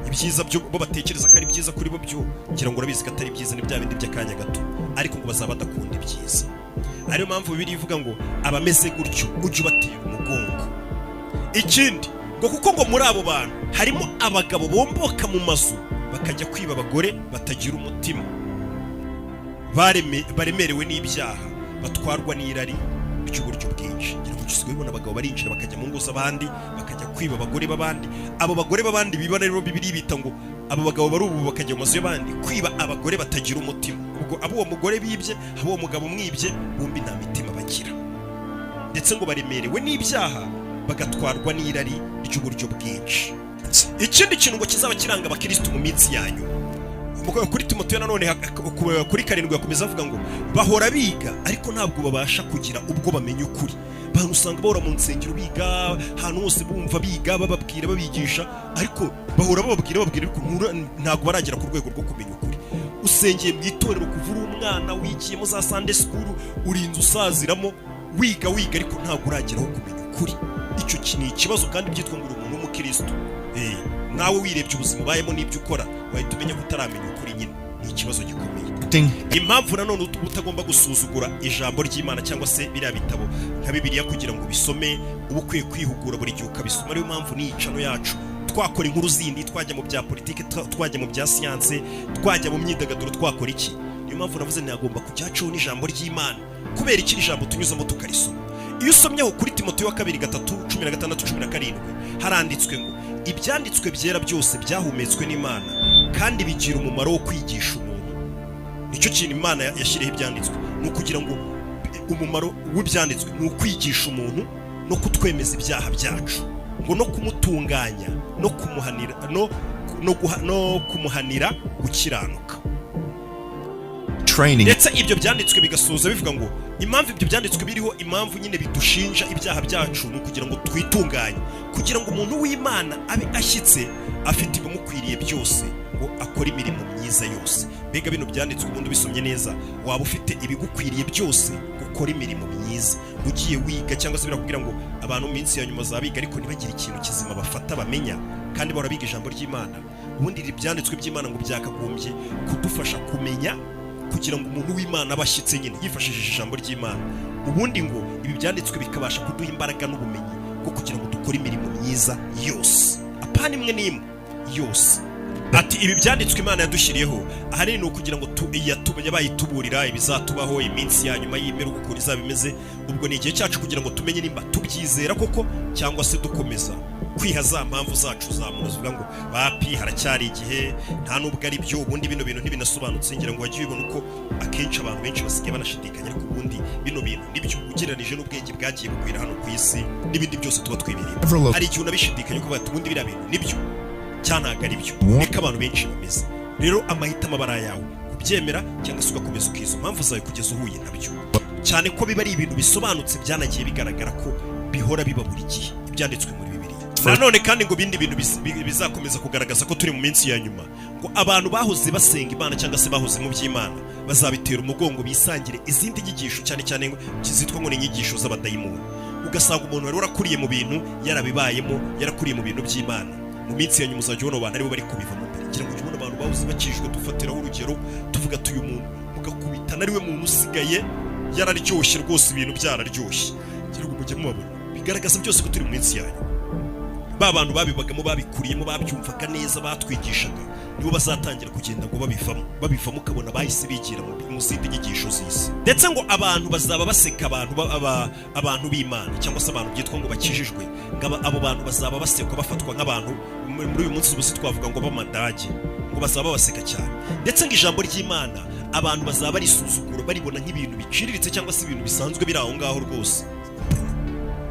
ibyiza byo bo batekereza ko ari byiza kuri bo, byo ngira ngo urabizi ko atari byiza, ni bya bindi by'akanya gato, ariko ngo bazaba badakunda ibyiza. Ariyo mpamvu Bibiliya ivuga ngo abameze gutyo ujye ubatera umugongo. Ikindi ngo kuko ngo muri abo bantu harimo abagabo bomboka mu mazu bakajya kwiba abagore batagira umutima, baremerewe n'ibyaha, batwarwa n'irari ry'uburyo bwinshi. Ngira ngo usigaye ubona abagabo barinjira bakajya mu ngo z'abandi, bakajya kwiba abagore b'abandi. Abo bagore b'abandi biba rero Bibiliya bita ngo abo bagabo bari ubu bakajya mu mazu y'abandi kwiba abagore batagira umutima. Ubwo abo uwo mugore bibye, abo uwo mugabo umwibye, bombi nta mitima ndetse ngo baremerewe n'ibyaha bagatwarwa n'irari ry'uburyo bwinshi. Ikindi kintu ngo kizaba kiranga abakristo mu minsi yanyu, kuri Timoteyo nanone kuri 7 yakomeza avuga ngo bahora biga ariko ntabwo babasha kugira ubwo bamenya ukuri. Abantu usanga bahora mu nsengero biga, ahantu hose bumva biga, bababwira babigisha, ariko bahora bababwira ariko ntabwo baragera ku rwego rwo kumenya ukuri. Usengeye mu itorero kuvura umwana, wigiyemo za Sunday school, urinze usaziramo, wiga ariko ntabwo urageraho kumenya ukuri. Icyo ni ikibazo kandi byitwa ngo umuntu w'umukristo. Nawe wirebye ubuzima ubayemo n'ibyo ukora, wahita umenya ko utaramenya ukuri nyine. Ni ikibazo gikomeye. Impamvu nanone utagomba gusuzugura ijambo ry'Imana cyangwa se biriya bitabo nka Bibiliya kugira ngo bisome, uba ukwiye kwihugura buri gihe ukabisoma. Ariyo mpamvu n'iyicano yacu twakora inkuru zindi, twajya mu bya politike, twajya mu bya siyanse, twajya mu myidagaduro, twakora iki. Niyo mpamvu navuze ntagomba kujyacaho n'ijambo ry'Imana, kubera iki ijambo tunyuzamo tukarisoma. Iyo usomyeho kuri Timoteyo 2:3-16-17 haranditswe ngo ibyanditswe byera byose byahumetswe n'Imana kandi bigira umumaro wo kwigisha umuntu. Nicyo kintu Imana yashyireho ibyanditswe, ni ukugira ngo umumaro w'ibyanditswe ni ukwigisha umuntu no kutwemeza ibyaha byacu, ngo no kumutunganya no kumuhanira gukiranuka. Ndetse ibyo byanditswe bigasoza bivuga ngo impamvu ibyo byanditswe biriho, impamvu nyine bidushinja ibyaha byacu, ni ukugira ngo twitunganye, kugira ngo umuntu w'Imana abe ashyitse afite ibimukwiriye byose, ngo akore imirimo myiza yose. Mbega bino byanditswe ubundi bisomye neza waba ufite ibigukwiriye byose, gukora imirimo myiza. Ugiye wiga cyangwa se birakubwira ngo abantu mu minsi ya nyuma zabiga ariko ntibagire ikintu kizima bafata bamenya, kandi bahora biga ijambo ry'Imana. Ubundi ibi byanditswe by'Imana ngo byakagombye kudufasha kumenya, kugira ngo umuntu w'Imana abashyitse nyine yifashishije ijambo ry'Imana. Ubundi ngo ibi byanditswe bikabasha kuduha imbaraga n'ubumenyi bwo kugira ngo dukore imirimo myiza yose, apana imwe n'imwe yose. Ati ibi byanditswe Imana yadushyiriyeho ahanini ni ukugira ngo bayituburira ibizatubaho iminsi ya nyuma y'imperuka uko izaba imeze. Ubwo ni igihe cyacu kugira ngo tumenye nimba tubyizera koko cyangwa se dukomeza kwiha za mpamvu zacu za muntu zivuga ngo bapi haracyari igihe, nta nubwo ari byo. Ubundi bino bintu ntibinasobanutse, ngira ngo wajye ubibona uko akenshi abantu benshi basigaye banashidikanya, ariko ubundi bino bintu nibyo ugereranije n'ubwenge bwagiye bukwira hano ku isi n'ibindi byose tuba twibereye. Hari igihe unabishidikanya ko bati ubundi biriya bintu nibyo cyangwa ntabwo ari byo. Niko abantu benshi bameze. Rero amahitamo aba ari ayawe, kubyemera cyangwa se ugakomeza ukiza impamvu zawe kugeza uhuye nabyo, cyane ko biba ari ibintu bisobanutse byanagiye bigaragara ko bihora biba buri gihe ibyanditswe muri Bibiliya. Nanone kandi ngo bindi bintu bizakomeza kugaragaza ko turi mu minsi ya nyuma, ngo abantu bahoze basenga Imana cyangwa se bahoze mu by'Imana bazabitera umugongo bisangire izindi nyigisho, cyane cyane zitwa ngo ni inyigisho z'abadayimoni. Ugasanga umuntu wari warakuriye mu bintu yarabibayemo, yarakuriye mu bintu by'Imana. Mu minsi ya nyuma uzajya ubona abantu aribo bari kubivamo mbere. Ngira ngo ubona abantu bahoze bakijwe, dufatiraho urugero tuvuga tuyu muntu mugakubitana ariwe muntu usigaye yararyoshye rwose, ibintu byararyoshye. Ngira ngo mujye mubabona bigaragaza byose ko turi mu minsi ya nyuma. Ba bantu babibagamo, babikuriyemo, babyumvaga neza, batwigishaga, nibo bazatangira kugenda ngo babivamo ukabona bahise bigira mu zindi nyigisho z'isi. Ndetse ngo abantu bazaba baseka abantu b'Imana cyangwa se abantu byitwa ngo bakijijwe, abo bantu bazaba basekwa bafatwa nk'abantu muri uyu munsi ubusi twavuga ngo b'amadage, ngo bazaba baseka cyane. Ndetse ngo ijambo ry'Imana abantu bazaba barisuzugura, baribona nk'ibintu biciriritse cyangwa se ibintu bisanzwe biri aho ngaho rwose.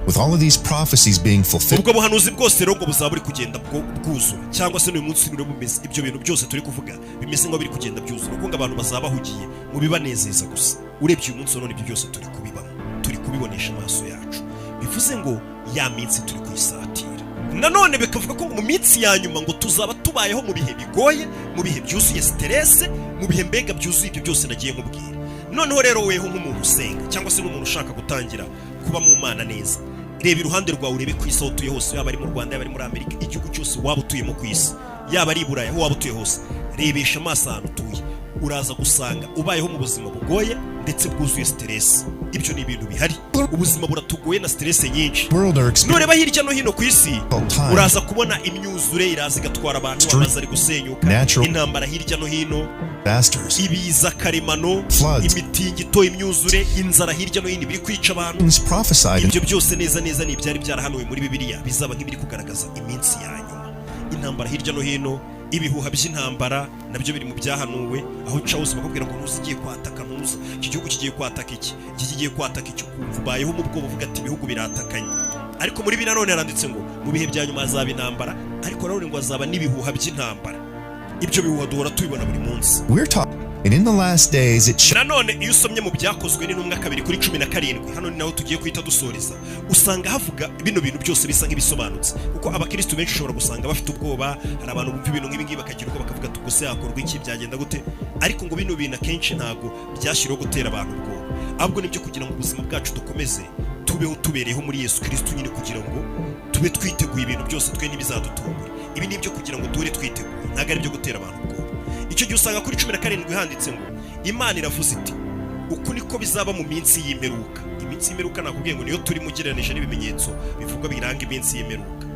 With all of these prophecies being fulfilled,
ubwo buhanuzi bwose rero ngo buzaba buri kugenda bwuzura, cyangwa se n'uyu munsi rero bumeze ibyo bintu byose turi kuvuga bimeze ngo biri kugenda byuzura, kuko abantu bazaba bahugiye mu bibanezeza gusa. Urebye uyu munsi none ibyo byose turi kubibamo, turi kubibonesha amaso yacu, bivuze ngo ya minsi turi kuyisatira. Nanone bikavuga ko mu minsi ya nyuma ngo tuzaba tubayeho mu bihe bigoye, mu bihe byuzuye stress, mu bihe mbega byuzuye ibyo byose nagiye nkubwira. Noneho rero weho nk'umuntu usenga cyangwa se n'umuntu ushaka gutangira kuba mu Mana neza, reba iruhande rwawe, urebe ku isi aho utuye hose, yaba ari mu Rwanda, yaba ari muri Amerika, igihugu cyose waba utuyemo ku isi, yaba ari i Burayi, aho waba utuye hose, rebesha amaso ahantu utuye, uraza gusanga ubayeho mu buzima bugoye ndetse bwuzuye stress. Ibyo ni ibintu bihari, ubuzima buratugoye na stress nyinshi. Nureba hirya no hino ku isi uraza kubona imyuzure iraza igatwara abantu, amazi ari gusenyuka, intambara hirya no hino, ibiza karemano, imitingito, imyuzure, inzara hirya no hino biri kwica abantu. Ibyo byose neza ni ibyari byarahanuwe muri Bibiliya bizaba nk'ibiri kugaragaza iminsi ya nyuma. Intambara hirya no hino, ibihuha by'intambara nabyo biri mu byahanuwe, aho Charles bakubwira ngo ntuzigiye kwataka, ntuza iki gihugu kigiye kwataka iki kigiye kwataka icyo, kumva ubayeho mu bwoba uvuga ati ibihugu biratakanye. Ariko muri binanone yaranditse ngo mu bihe bya nyuma hazaba intambara, ariko nanone ngo hazaba n'ibihuha by'intambara. Ibyo bihuha duhora tubibona buri munsi.
And in the last days it
nanone iyo usomye mu byakozwe n'intumwa 2:17, hano ni naho tugiye kwita dusoreza, usanga havuga bino bintu byose bisa nk'ibisobanutse, kuko abakristo benshi ushobora gusanga bafite ubwoba. Hari abantu bumva ibintu nk'ibi ngibi bakagira ubwoba bakavuga ati ubwo hakorwa iki, byagenda gute? Ariko ngo bino bintu akenshi ntago byashyiriweho gutera abantu ubwoba, ahubwo nibyo kugira ngo ubuzima bwacu dukomeze tubeho tubereyeho muri Yesu Kristo, nyine kugira ngo tube twiteguye ibintu byose twe n'ibizadutungura. Ibi nibyo kugira ngo duhore twiteguye, ntago ari byo gutera abantu ubwoba. Icyo gihe usanga kuri 17 handitse ngo Imana iravuze iti uku niko bizaba mu minsi y'imperuka. Iminsi y'imperuka nakubwiye ngo niyo turi mugereranije n'ibimenyetso bivuga biranga iminsi y'imperuka.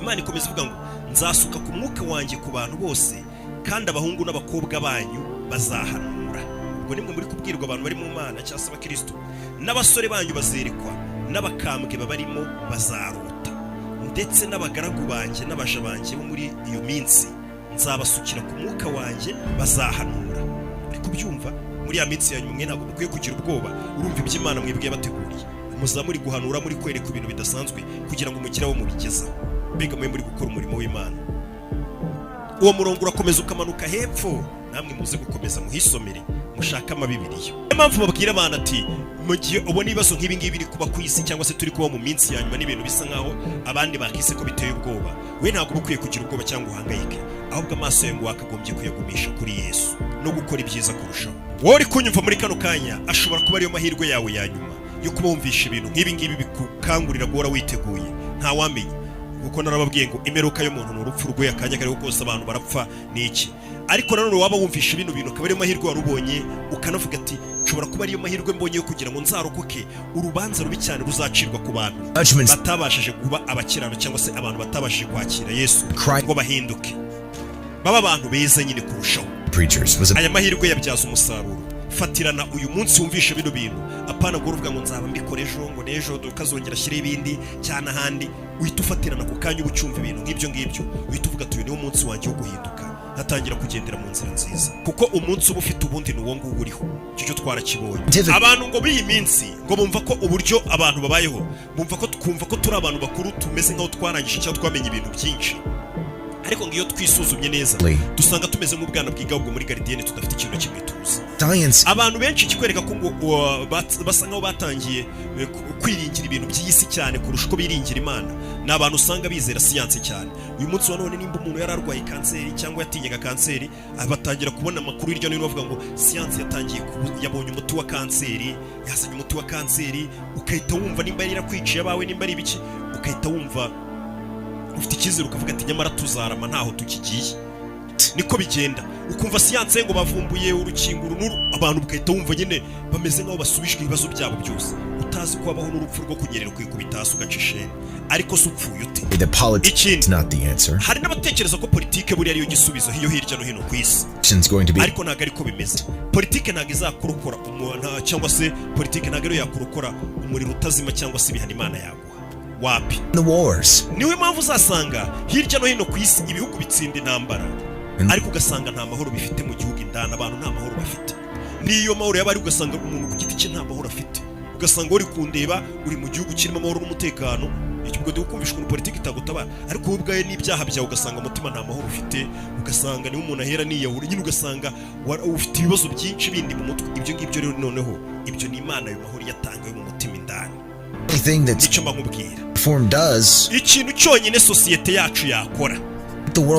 Imana ikomeza ivuga ngo nzasuka ku mwuka wanjye ku bantu bose, kandi abahungu n'abakobwa banyu bazahanura. Ubwo nimwe muri kubwirwa abantu bari mu Mana cyangwa se abakristo, n'abasore banyu bazerekwa, n'abakambwe babarimo bazarota, ndetse n'abagaragu banjye n'abaja banjye bo muri iyo minsi nzabasukira ku mwuka wanjye bazahanura. Ariko byumva muri ya minsi ya nyuma mwe ntabwo mukwiye kugira ubwoba, urumva iby'Imana mwebwe yabateguriye, muzamuri guhanura muri kwereka ibintu bidasanzwe kugira ngo mukira wo mubigezaho. Mbega mwe muri gukora umurimo w'Imana. Uwo murongo urakomeza ukamanuka hepfo, namwe muze gukomeza muhisomere mushaka amabibiriyo. Niyo mpamvu babwira abantu ati mu gihe ubona ibibazo nk'ibi ngibi biri kuba ku isi cyangwa se turi kuba mu minsi ya nyuma n'ibintu bisa nkaho abandi bakise ko biteye ubwoba, we ntabwo ukwiye kugira ubwoba cyangwa uhangayike, ahubwo amaso yawe ngo wakagombye kuyagumisha kuri Yesu no gukora ibyiza kurushaho. Wowe uri kunyumva muri kano kanya, ashobora kuba ariyo mahirwe yawe ya nyuma yo kuba wumvisha ibintu nk'ibi ngibi bikukangurira guhora witeguye. Nta wamenya, kuko narababwiye ngo imperuka y'umuntu ni urupfu rwe, akanya kariho kose abantu barapfa n'iki. Ariko nanone waba wumvisha ibintu akaba ariyo mahirwe warubonye, ukanavuga ati nshobora kuba ariyo mahirwe mbonye yo kugira ngo nzarokoke urubanza rubi cyane ruzacirwa ku bantu batabashije kuba abakirano cyangwa se abantu batabashije kwakira Yesu ngo bahinduke baba abantu beza nyine kurushaho. Aya mahirwe yabyaza umusaruro. Fatirana uyu munsi wumvisha bino bintu, apana ngo uruvuga ngo nzaba mbikora ejo, ngo nejo dukazongera ashyire ibindi cyane ahandi. Uhita ufatirana ku kanya ubucyumva ibintu nk'ibyo ngibyo, uhita uvuga ati uyu niwo munsi wanjye wo guhinduka, hatangira kugendera mu nzira nziza, kuko umunsi uba ufite ubundi ni uwo nguwo uriho. Icyo cyo twarakibonye. Abantu ngo b'iyi minsi ngo bumva ko uburyo abantu babayeho, bumva ko twumva ko turi abantu bakuru, tumeze nk'aho twarangije cyangwa twamenye ibintu byinshi. Ariko ngiyo twisuzumye neza dusanga tumeze nk'ubwana bwiga ubwo muri garidiyene, tudafite ikintu kimwe tuzi. Abantu benshi kikwereka ko ngo basa nkaho batangiye kwiringira ibintu by'isi cyane kurusha uko biringira Imana. Ni abantu usanga bizera siyanse cyane. Uyu munsi wa none nimba umuntu yararwaye kanseri cyangwa yatinyaga kanseri, abatangira kubona amakuru hirya no hino bavuga ngo siyanse yatangiye yabonye umuti wa kanseri, yazanye umuti wa kanseri, ukahita wumva nimba yarakwiciye abawe, nimba ari ibiki, ukahita wumva ufite icyizere ukavuga ati nyamara tuzarama ntaho tukigiye. Niko bigenda, ukumva siyanse ngo bavumbuye urukingo runuru, abantu bukahita wumva nyine bameze nkaho basubishwe ibibazo byabo byose, utazi ko habaho n'urupfu rwo kunyerera kwikubita hasi ugacishene. Ariko se upfuye ute? Ikindi, hari n'abatekereza ko politike buri ariyo gisubizo hiyo hirya no hino ku isi, ariko ntabwo ariko bimeze. Politike ntabwo izakurokora umuntu, cyangwa se politike ntabwo ariyo yakurokora umuriro utazima cyangwa se ibihano Imana yaguha. Wapi? Niwe mpamvu uzasanga hirya no hino ku isi ibihugu bitsinda intambara, ariko ugasanga nta mahoro bifite mu gihugu indani, abantu nta mahoro bafite. Niyo mahoro yaba ari, ugasanga umuntu ku giti cye nta mahoro afite, ugasanga uri kundeba uri mu gihugu kirimo amahoro n'umutekano, ubwo ndi ukumvisha ukuntu politiki itagutabara, ariko wowe ubwawe n'ibyaha byawe ugasanga umutima nta mahoro ufite, ugasanga niwe umuntu ahera niyahura nyine, ugasanga ufite ibibazo byinshi bindi mu mutwe. Ibyo ngibyo rero noneho ibyo ni Imana ayo mahoro yatangaye mu mutima indani. Nicyo mbamubwira, ikintu cyonyine sosiyete yacu yakora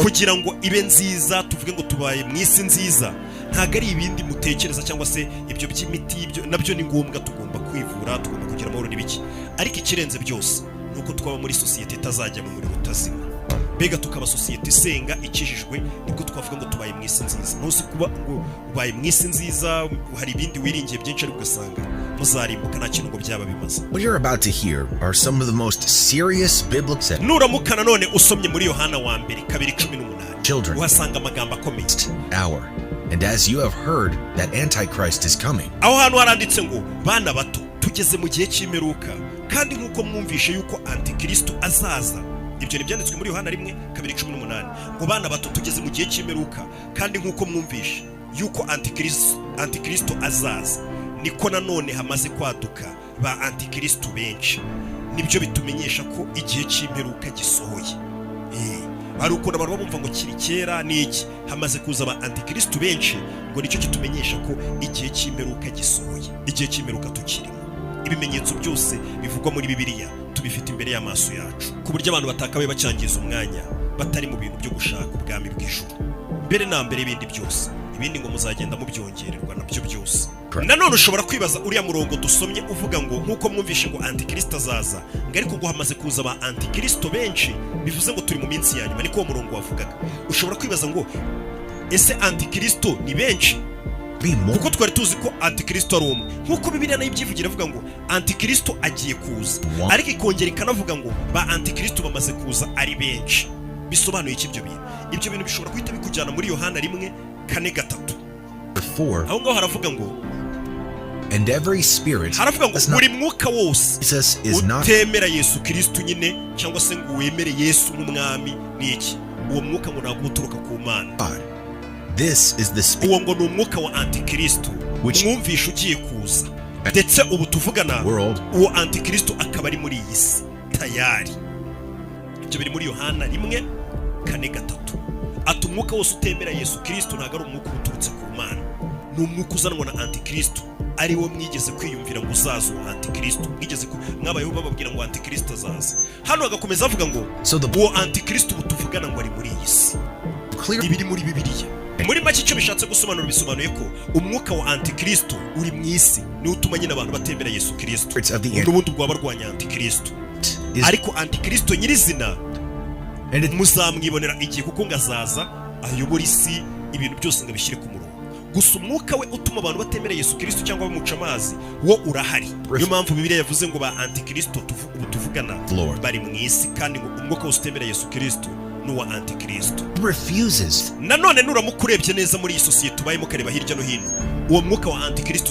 kugira ngo ibe nziza, tuvuge ngo tubaye mu isi nziza, ntabwo ari ibindi mutekereza cyangwa se ibyo by'imiti, ibyo nabyo ni ngombwa, tugomba kwivura, tugomba kugira amahoro n'ibiki, ariko ikirenze byose ni uko twaba muri sosiyete itazajya mu muriro utazima. Mbega tukaba sosiyete isenga ikijijwe, nibwo twavuga ngo tubaye mu isi nziza. Ntuzi kuba ngo ubaye mu isi nziza hari ibindi wiringiye byinshi, ariko ugasanga muzarimbuka nta kintu ngo byaba bimaze.
What you're about to hear are some of the most serious biblical
nuramuka nanone usomye muri Yohana wa mbere 2:18 uhasanga amagambo akomeye.
Hour. And as you have heard that Antichrist is coming.
Aho hantu haranditse ngo bana bato tugeze mu gihe cy'imperuka, kandi nkuko mwumvishe yuko Antikristo azaza, ibyo ni byanditswe muri Yohana 1:18 ngo bana bato tugeze mu gihe cy'imperuka kandi nk'uko mwumvishe yuko antikristo azaza niko nanone hamaze kwaduka ba antikristo benshi nibyo bitumenyesha ko igihe cy'imperuka gisohoye ari uko abantu bumva ngo kiri kera niki hamaze kuza ba antikristo benshi ngo nicyo kitumenyesha ko igihe cy'imperuka gisohoye igihe cy'imperuka tukirimo ibimenyetso byose bivugwa muri Bibiliya tubifite imbere y'amaso yacu ku buryo abantu batakabaye bacyangiza umwanya batari mu bintu byo gushaka ubwami bw'ijuru mbere na mbere ibindi byose ibindi ngo muzagenda mubyongererwa nabyo byose nanone ushobora kwibaza uriya murongo dusomye uvuga ngo nk'uko mwumvishe ngo antikristo azaza ngo ariko ngo hamaze kuza ba antikristo benshi bivuze ngo turi mu minsi ya nyuma niko uwo murongo wavugaga ushobora kwibaza ngo ese antikristo ni benshi kuko twari tuzi ko antikristo ari umwe nk'uko Bibiliya nayo ibyivugira avuga ngo antikristo agiye kuza ariko ikongera ikanavuga ngo ba antikristo bamaze kuza ari benshi bisobanuye iki ibyo bintu bishobora guhita bikujyana muri Yohana 1:4 aho ngaho haravuga ngo
and every spirit
haravuga ngo buri mwuka wose utemera Yesu Kristo nyine cyangwa se ngo wemere Yesu nk'umwami niki uwo mwuka ngo ntabwo uturuka ku Mana
this is the spirit
uwo ngo ni umwuka wa antikristo mwumvisha ugiye kuza ndetse ubu tuvugana uwo antikristo akaba ari muri iyi si tayari ibyo biri muri Yohana 1:3 ati umwuka wose utemera Yesu Kristo ntabwo ari umwuka uturutse ku Mana ni umwuka uzanwa na antikristo ari wo mwigeze kwiyumvira ngo uzaza uwo antikristo mwigeze mwabayeho bababwira ngo antikristo azaza hano agakomeza avuga ngo uwo antikristo butuvugana ngo ari muri iyi si ibiri muri Bibiliya muri make icyo bishatse gusobanura bisobanuye ko umwuka wa antikristo uri mu isi ni utuma nyine abantu batemera Yesu Kristo n'ubundi bwaba barwanya antikristo ariko antikristo nyirizina muzamwibonera igihe kuko ngazaza ayobora isi ibintu byose ngo bishyire ku murongo gusa umwuka we utuma abantu batemera Yesu Kristo cyangwa bamuca amazi wo urahari niyo mpamvu Bibiliya yavuze ngo ba antikristo tuvugana bari mu isi kandi ngo umwuka wose utemera Yesu Kristo n'uwa antikristo
refuses
nanone nuramukurebye neza muri iyi sosiyete ubayemo kareba hirya no hino uwo mwuka wa antikristo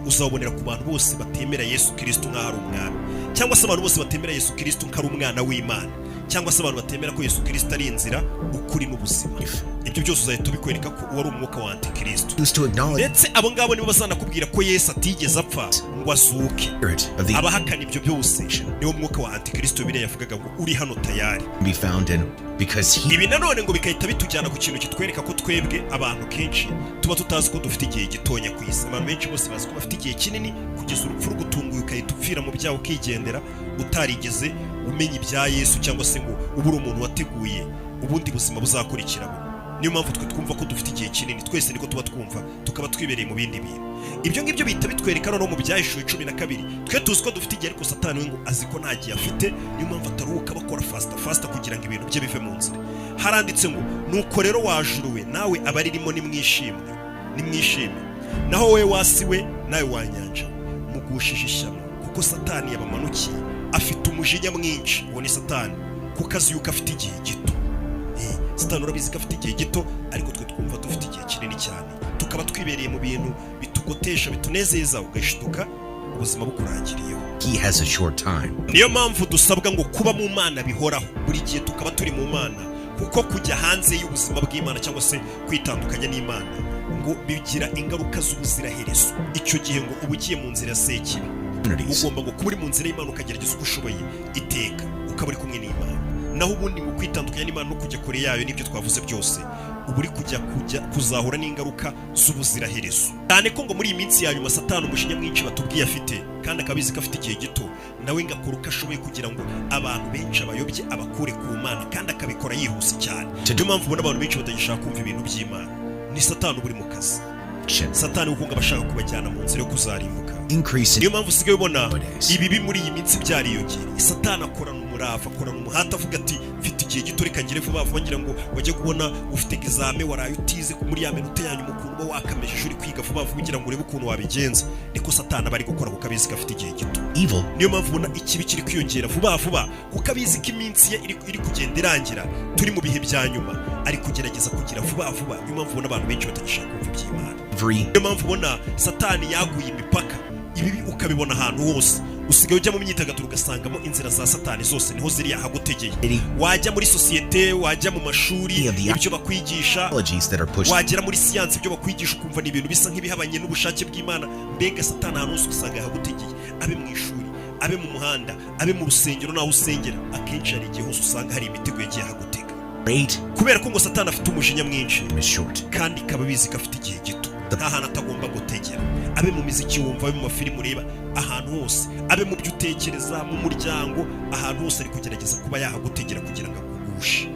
uzawubonera ku bantu bose batemera Yesu Kristo nk'aho ari umwami cyangwa se abantu bose batemera Yesu Kristo nk'ari umwana w'Imana cyangwa se abantu batemera ko Yesu Kristo ari inzira ukuri n'ubuzima ibyo byose uzahita ubikwereka ko uwo ari umwuka wa antikristo ndetse abo ngabo nibo bazanakubwira ko Yesu atigeze apfa ngo azuke abahakana ibyo byose niwo mwuka wa antikristo Bibiliya yavugaga ngo uri hano tayari ibi nanone ngo bikahita bitujyana ku kintu kitwereka ko twebwe abantu kenshi tuba tutazi ko dufite igihe gitonya ku isi abantu benshi bose bazi ko bafite igihe kinini kugeza urupfu rugutunguye ukahita upfira mu byaha ukigendera utarigeze umenya ibya Yesu cyangwa se ngo ubure umuntu wateguye ubundi buzima buzakurikiraho niyo mpamvu twe twumva ko dufite igihe kinini twese niko tuba twumva tukaba twibereye mu bindi bintu ibyo ngibyo bihita bitwereka no mu byahishuwe 12 twe tuzi ko dufite igihe ariko Satani we ngo azi ko nta gihe afite niyo mpamvu ataruhuka bakora fasta kugira ngo ibintu bye bive mu nzira haranditse ngo nuko rero wajuruwe nawe abaririmo nimwishime naho wowe wasiwe nawe wanyanja mugushije ishyano kuko Satani yabamanukiye afite umujinya mwinshi uwo ni Satani kuko azi yuko afite igihe gito Satani urabizi ko afite igihe gito ariko twe twumva dufite igihe kinini cyane tukaba twibereye mu bintu bitugotesha bitunezeza ugashituka ubuzima bukurangiriyeho
he has a short time
niyo mpamvu dusabwa ngo kuba mu Mana bihoraho buri gihe tukaba turi mu Mana kuko kujya hanze y'ubuzima bw'Imana cyangwa se kwitandukanya n'Imana ngo bigira ingaruka z'ubuziraherezo icyo gihe ngo uba ugiye mu nzira sekibi ugomba ngo kuba uri mu nzira y'Imana ukagerageza uko ushoboye iteka ukaba uri kumwe n'Imana naho ubundi mu kwitandukanya n'Imana no kujya kure yayo n'ibyo twavuze byose ubu uri kujya kuzahura n'ingaruka z'ubuziraherezo cyane ko ngo muri iyi minsi ya nyuma Satani umujinya mwinshi batubwiye afite kandi akabizi ko afite igihe gito nawe ngakora uko ashoboye kugira ngo abantu benshi abayobye abakure ku Mana kandi akabikora yihuse cyane niyo mpamvu ubona abantu benshi batagishaka kumva ibintu by'Imana ni Satani uri mu kazi Satani ukunga abashaka kubajyana mu nzira yo kuzarimbuka niyo mpamvu usigaye ubona ibibi muri iyi minsi byariyongereye Satani akorana umurava akorana umuhata avuga ati mfite igihe gito reka ngire vuba vuba ngira ngo wajye kubona ufite exame waraye utize muri ya minota yanyu mukuru uba wakamejeje uri kwiga vuba vuba ugira ngo urebe ukuntu wabigenza niko Satani aba ari gukora kuko abizi ko afite igihe gito niyo mpamvu ubona ikibi kiri kwiyongera vuba vuba kuko abizi ko iminsi ye iri kugenda irangira turi mu bihe bya nyuma ari kugerageza kugira vuba vuba niyo mpamvu ubona abantu benshi batagishaka kumva iby'Imana niyo mpamvu ubona Satani yaguye imipaka ibibi ukabibona ahantu hose. Usigaye ujya mu myidagaduro ugasangamo inzira za Satani zose niho ziri ahagutegeye. Wajya muri sosiyete, wajya mu mashuri ibyo bakwigisha, wagera muri siyansi ibyo bakwigisha ukumva ni ibintu bisa nk'ibihabanye n'ubushake bw'Imana. Mbega Satani ahantu hose usanga ahagutegeye, abe mu ishuri, abe mu muhanda, abe mu rusengero naho usengera. Akenshi hari igihe hose usanga hari imitego yagiye ahagutega, kubera ko ngo Satani afite umujinya mwinshi kandi kaba bizi ko afite igihe gito, nta hantu atagomba gutegera. Abe mu miziki wumva, abe mu mafilimi ureba, ahantu hose, abe mu byo utekereza, mu muryango, ahantu hose ari kugerageza kuba yahagutegera kugira ngo akugushe.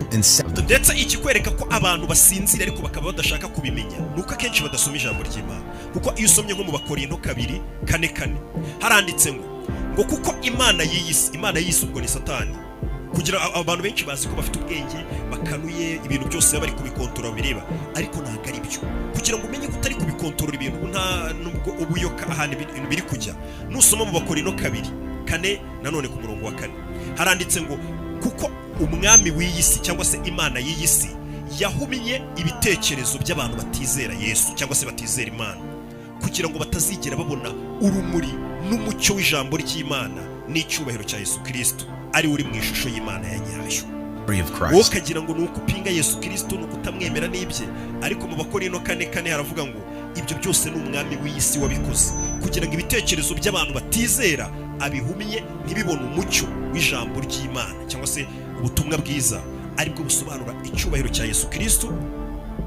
Ndetse ikikwereka ko abantu basinzira ariko bakaba badashaka kubimenya nuko akenshi badasoma ijambo ry'Imana. Kuko iyo usomye nko mu Bakorinto 2:4 haranditse ngo kuko Imana y'isi ubwo ni Satani, kugira abantu benshi bazi ko bafite ubwenge bakanuye ibintu byose bari kubikontorora bireba, ariko ntabwo ari byo. Kugira ngo umenye ko utari kubikontorora ibintu nta nubwo ubuyoka ahantu ibintu biri kujya, nusoma mu Bakorinto 2:4 nanone ku murongo wa 4 haranditse ngo kuko umwami w'iyi si cyangwa se Imana y'iyi si yahumye ibitekerezo by'abantu batizera Yesu cyangwa se batizera Imana, kugira ngo batazigera babona urumuri n'umucyo w'ijambo ry'Imana n'icyubahiro cya Yesu Kristo ari uri mu ishusho y'Imana ya nyayo. Wowe ukagira ngo nuko upinga Yesu Kristo nuko utamwemera n'ibye, ariko mu Bakorinto 4:4 haravuga ngo ibyo byose ni umwami w'iyi si wabikoze kugira ngo ibitekerezo by'abantu batizera abihumye ntibibone umucyo w'ijambo ry'Imana cyangwa se ubutumwa bwiza aribwo busobanura icyubahiro cya Yesu Kristo,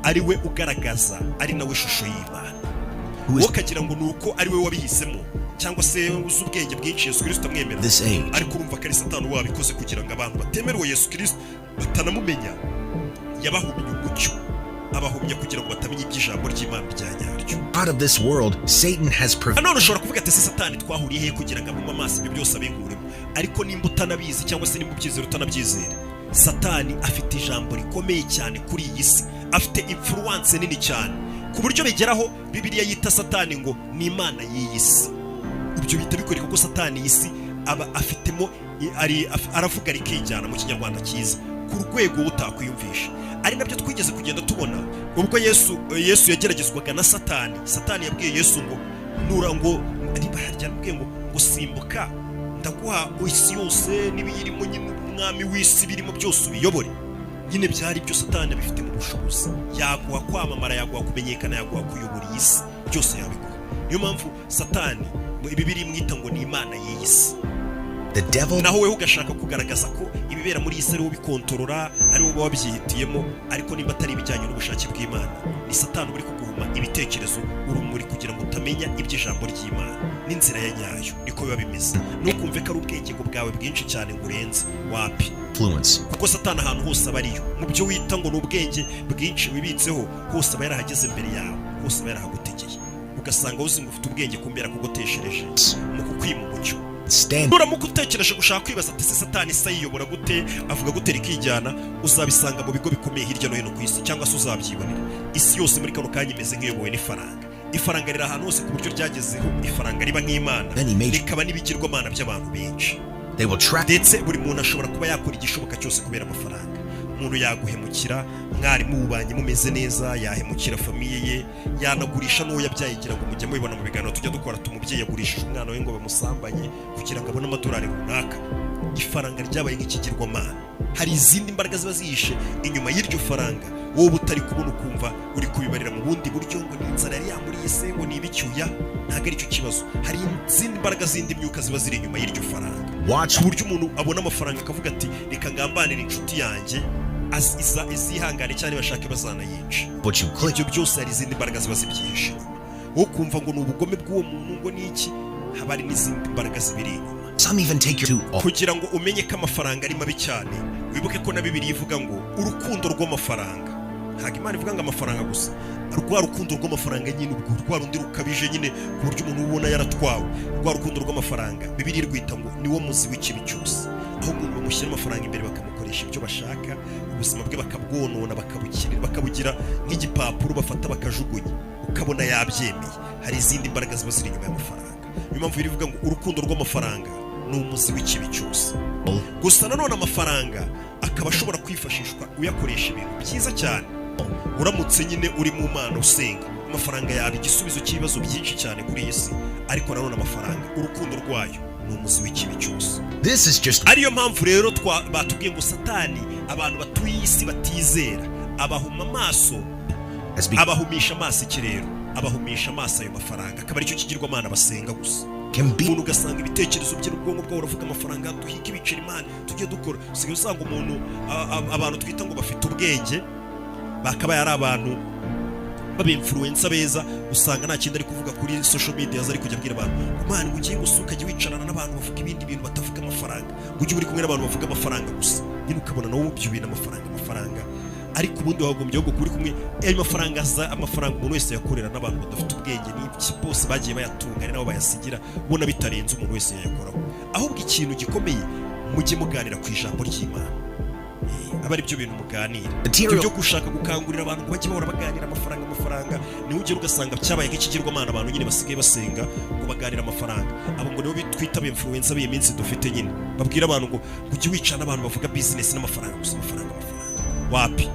ari we ugaragaza ari nawe ishusho y'Imana. Wowe ukagira ngo nuko ari we wabihisemo cyangwa se uzi ubwenge bwinshi Yesu Kristo amwemera, ariko urumva ko ari Satani wabikoze kugira ngo abantu batemerwe Yesu Kristo batanamumenya. Yabahumye umucyo, abahumye kugira ngo batamenya iby'ijambo ry'Imana rya nyaryo.
Out of this world, Satan has
none ushobora kuvuga ati Satani twahuriye he kugira ngo amume amaso ibyo byose abinkuremo, ariko nimba utanabizi cyangwa se nimba ubyizera utanabyizera, Satani afite ijambo rikomeye cyane kuri iyi si, afite influence nini cyane ku buryo bigeraho Bibiliya yita Satani ngo ni Imana y'iyi si. Ibyo bita bikoreka ko Satani y'isi aba afitemo aravuga rikijyana mu kinyarwanda cyiza ku rwego utakwiyumvisha. Ari nabyo twigeze kugenda tubona ubwo Yesu yageragezwaga na Satani. Satani yabwiye Yesu ngo nura ngo ryarabwiye ngo simbuka ndaguha isi yose n'ibiyirimo, nyine umwami w'isi birimo byose ubiyobore. Nyine byari byo Satani bifite mu bushobozi, yaguha kwamamara, yaguha kumenyekana, yaguha kuyobora iyi si, byose yabiguha. Niyo mpamvu Satani Bibiri mwita ngo ni Imana y'iyi si. Naho wewe ugashaka kugaragaza ko ibibera muri iyi si ari wo bikontorora, ari wo wabyihitiyemo, ariko nimba atari ibijyanye n'ubushake bw'Imana, ni Satani uri kuguhuma ibitekerezo, urumuri kugira ngo utamenya iby'ijambo ry'Imana n'inzira ya nyayo. Niko biba bimeze. Nukumve ko ari ubwenge bwawe bwinshi cyane ngo urenze wapi. Kuko Satani ahantu hose aba ariyo, mu byo wita ngo ni ubwenge bwinshi wibitseho hose aba yarahageze imbere yawe, hose aba yarahagutegeye. Ugasanga uzi ngo ufite ubwenge kumbera kugoteshereje mu kukwima umucyo. Nuramuka utekereje gushaka kwibaza ati Satani se yiyobora gute, avuga gute rikijyana, uzabisanga mu bigo bikomeye hirya no hino ku isi, cyangwa se uzabyibonera. Isi yose muri kano kanya imeze nk'iyobowe n'ifaranga. Ifaranga riri ahantu hose ku buryo ryagezeho ifaranga riba nk'Imana, rikaba n'ibigirwamana by'abantu benshi. Ndetse buri muntu ashobora kuba yakora igishoboka cyose kubera amafaranga. Umuntu yaguhemukira, mwarimu ubanye mumeze neza, yahemukira famiye ye, yanagurisha n'uwo yabyayigira ngo mujye mubibona mu biganiro tujya dukora, umubyeyi yagurishije umwana we ngo bamusambanye kugira ngo abone amadolari runaka. Ifaranga ryabaye nk'ikigirwamana. Hari izindi mbaraga ziba zihishe inyuma y'iryo faranga, wowe utari kubona ukumva uri kubibarira mu bundi buryo ngo ni inzara yari yamuriye se, ngo ni ibicyuya. Ntabwo ari cyo kibazo. Hari izindi mbaraga, zindi myuka ziba ziri inyuma y'iryo faranga. Ku buryo umuntu abona amafaranga akavuga ati reka ngambanire inshuti yanjye izihangane cyane bashake bazanayica. Ibyo byose hari izindi mbaraga ziba zibyihishe. Wowe kumva ngo ni ubugome bw'uwo muntu ngo ni iki, haba hari n'izindi mbaraga zibiri inyuma. Kugira ngo umenye ko amafaranga ari mabi cyane, wibuke ko na Bibiliya ivuga ngo urukundo rw'amafaranga. Ntabwo Imana ivuga ngo amafaranga gusa, rwa rukundo rw'amafaranga nyine ubwo rwa rundi rukabije nyine ku buryo umuntu ubona yaratwawe. Rwa rukundo rw'amafaranga Bibiliya rwita ngo niwo muzi w'ikibi cyose, aho umuntu bamushyira amafaranga imbere bakamukoresha ibyo bashaka, ubuzima bwe bakabwonona, bakabugira nk'igipapuro bafata bakajugunya, ukabona yabyemeye. Hari izindi mbaraga ziba ziri inyuma y'amafaranga. Niyo mpamvu bivuga ngo urukundo rw'amafaranga ni umuzi w'ikibi cyose. Gusa nanone amafaranga akaba ashobora kwifashishwa uyakoresha ibintu byiza cyane. Uramutse nyine uri mu Mana usenga, amafaranga yaba igisubizo cy'ibibazo byinshi cyane kuri iyi si, ariko nanone amafaranga urukundo rwayo ni umuzi w'ikibi cyose. Ariyo mpamvu rero batubwiye ngo Satani abantu batuye isi batizera abahuma amaso, abahumisha amaso ikirero, abahumisha amaso ayo mafaranga, akaba aricyo kigirwamana basenga gusa. Umuntu ugasanga ibitekerezo bye n'ubwonko bwawe uravuga amafaranga duhiga ibiceri Imana tujye dukora. Usigaye usanga umuntu abantu twita ngo bafite ubwenge bakaba ari abantu b'influencer beza, usanga nta kindi ari kuvuga kuri social media ari kujya abwira abantu Imana ugiye gusuka jye wicarana n'abantu bavuga ibindi bintu batavuga amafaranga, ujye uri kumwe n'abantu bavuga amafaranga gusa, nyine ukabona nawe ubyo bintu amafaranga ariko ubundi wagombye ahubwo kuri kumwe ayo amafaranga umuntu wese yakorera n'abantu badafite ubwenge n'iki bose bagiye bayatunga ari nabo bayasigira, ubona bitarenze umuntu wese yayakoraho. Ahubwo ikintu gikomeye mujye muganira ku ijambo ry'Imana, aba ari byo bintu muganira, ibyo gushaka gukangurira abantu ngo bajye bahora baganira amafaranga niho ugera ugasanga cyabaye nk'ikigirwamana abantu nyine basigaye basenga ngo baganira amafaranga. Abo ngo nibo bitwita influencer b'iyi minsi dufite, nyine babwira abantu ngo ujye wicana abantu bavuga business n'amafaranga gusa, amafaranga wapi.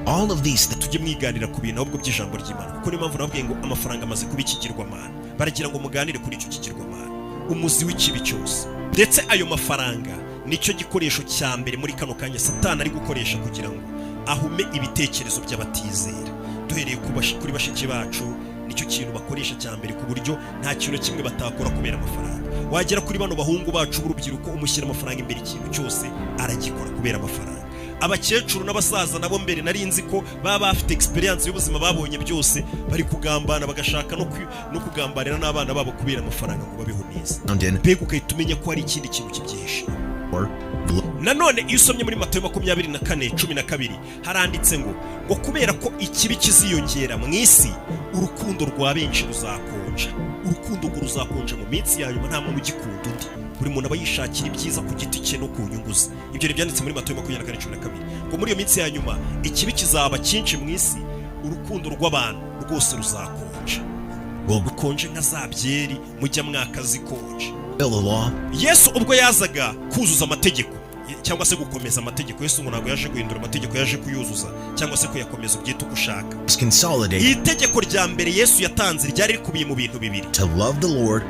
All of these
tujye mwiganira ku bintu ahubwo by'ijambo ry'Imana, kuko niyo mpamvu nababwiye ngo amafaranga amaze kuba ikigirwamana, baragira ngo muganire kuri icyo kigirwamana, umuzi w'ikibi cyose. Ndetse ayo mafaranga nicyo gikoresho cya mbere muri kano kanya Satani ari gukoresha kugira ngo ahume ibitekerezo by'abatizera. Duhereye kuri bashiki bacu, nicyo kintu bakoresha cya mbere, ku buryo nta kintu kimwe batakora kubera amafaranga. Wagera kuri bano bahungu bacu b'urubyiruko, umushyira amafaranga imbere, ikintu cyose aragikora kubera amafaranga. Abakecuru n'abasaza nabo mbere nari nzi ko baba bafite experience y'ubuzima, babonye byose, bari kugambana bagashaka no kugambanira n'abana babo kubera amafaranga ngo babeho neza. Mbega ukahita umenya ko hari ikindi kintu kibyihishe. Nanone iyo usomye muri Matayo 24:12 haranditse ngo kubera ko ikibi kiziyongera mu isi, urukundo rwa benshi ruzakonja. Urukundo ngo ruzakonja mu minsi ya nyuma, nta muntu ugikunda undi, buri muntu aba yishakira ibyiza ku giti cye no ku nyungu ze. Ibyo ni byanditse muri Matayo 24:12 ngo muri iyo minsi ya nyuma ikibi kizaba cyinshi mu isi, urukundo rw'abantu rwose ruzakonja. Rukonje nka za byeri mujya mwaka zikonje. Yesu ubwo yazaga kuzuza amategeko cyangwa se gukomeza amategeko, Yesu ntabwo yaje guhindura amategeko, yaje kuyuzuza cyangwa se kuyakomeza ubyita uko ushaka. Itegeko rya mbere Yesu yatanze ryari rikubiye mu bintu bibiri: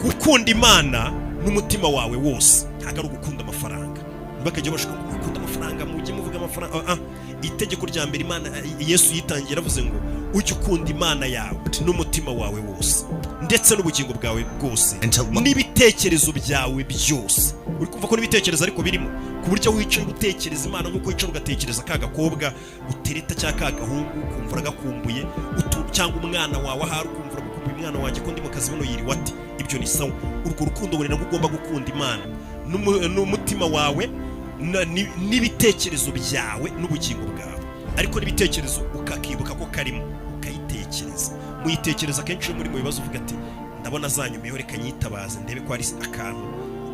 gukunda Imana n'umutima wawe wose, ntabwo ari ugukunda amafaranga. Bakajya bashaka gukunda amafaranga, mujye muvuga amafaranga. Itegeko rya mbere Imana Yesu yitangiye aravuze ngo ujye ukunda Imana yawe n'umutima wawe wose, ndetse n'ubugingo bwawe bwose, n'ibitekerezo byawe byose. Uri kumva ko n'ibitekerezo ariko birimo, ku buryo wicaye utekereza Imana nk'uko wicaye ugatekereza ka gakobwa utereta cyangwa ka gahungu ukumva gakumbuye, cyangwa umwana wawe ahari ukumva gukumbuye umwana wanjye ko ndi mu kazi bino yiri wati. Ibyo ni sawa. Urwo rukundo buri nabwo ugomba gukunda Imana n'umutima wawe n'ibitekerezo byawe n'ubugingo bwawe, ariko n'ibitekerezo ukakibuka ko karimo ukayitekereza. Muyitekereza kenshi muri mu bibazo uvuga ati ndabona zanyumiyeho, reka nyitabaze ndebe ko ari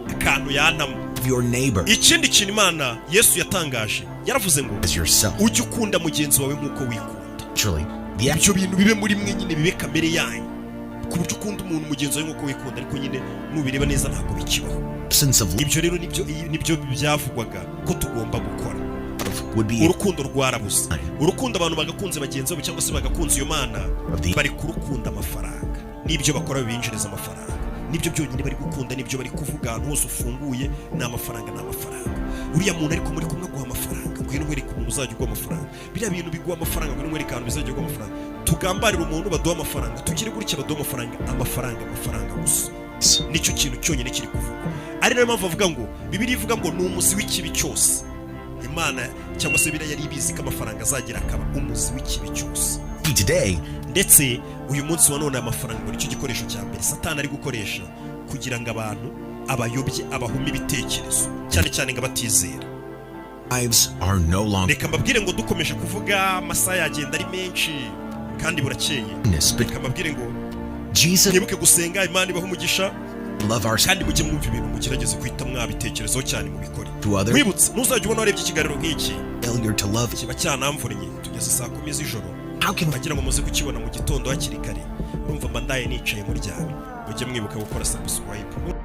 akantu yanamo. Ikindi kintu Imana Yesu yatangaje, yaravuze ngo ujye ukunda mugenzi wawe nk'uko wikunda. Ibyo bintu bibe muri mwe nyine, bibe kamere yanyu, ku buryo ukunda umuntu mugenzi wawe nk'uko wikunda, ariko nyine nubireba neza ntabwo bikibaho. Ibyo rero nibyo byavugwaga ko tugomba gukora. Urukundo rwarabuze. Urukundo abantu bagakunze bagenzi babo cyangwa se bagakunze iyo Mana, bari kurukunda amafaranga, n'ibyo bakora binjiriza amafaranga, nibyo byonyine bari gukunda, nibyo bari kuvuga ahantu hose ufunguye, ni amafaranga. Uriya muntu ariko muri kumwe guha amafaranga, ngwino mwereke umuntu uzajya uguha amafaranga. Biriya bintu biguha amafaranga, ngwino mwereke ahantu bizajya uguha amafaranga. Tugambarira umuntu baduha amafaranga, tugire gutya baduha amafaranga gusa. Nicyo kintu cyonyine kiri kuvuga. Ari nayo mpamvu avuga ngo Bibiliya ivuga ngo ni umuzi w'ikibi cyose. Imana cyangwa se Bibiliya yari ibizi ko amafaranga azagira akaba umuzi w'ikibi cyose. Ndetse uyu munsi wa none amafaranga nicyo gikoresho cya mbere Satani ari gukoresha kugira ngo abantu abayobye, abahume ibitekerezo, cyane cyane ngo abatizera. Reka mbabwire ngo dukomeje kuvuga amasaha yagenda ari menshi kandi burakeye. Reka mbabwire ngo mwibuke gusenga, Imana ibahe umugisha, kandi mujye mwumva ibintu mugerageze kwita mwabitekerezaho cyane mubikore. Mwibutse ntuzajya ubona warebye ikiganiro nk'iki kiba cyanamvunye tugeze saa 10 z'ijoro, bagira ngo muze kukibona mu gitondo hakiri kare, urumva mba ndaye nicaye muryamye. Mujye mwibuka gukora subscribe.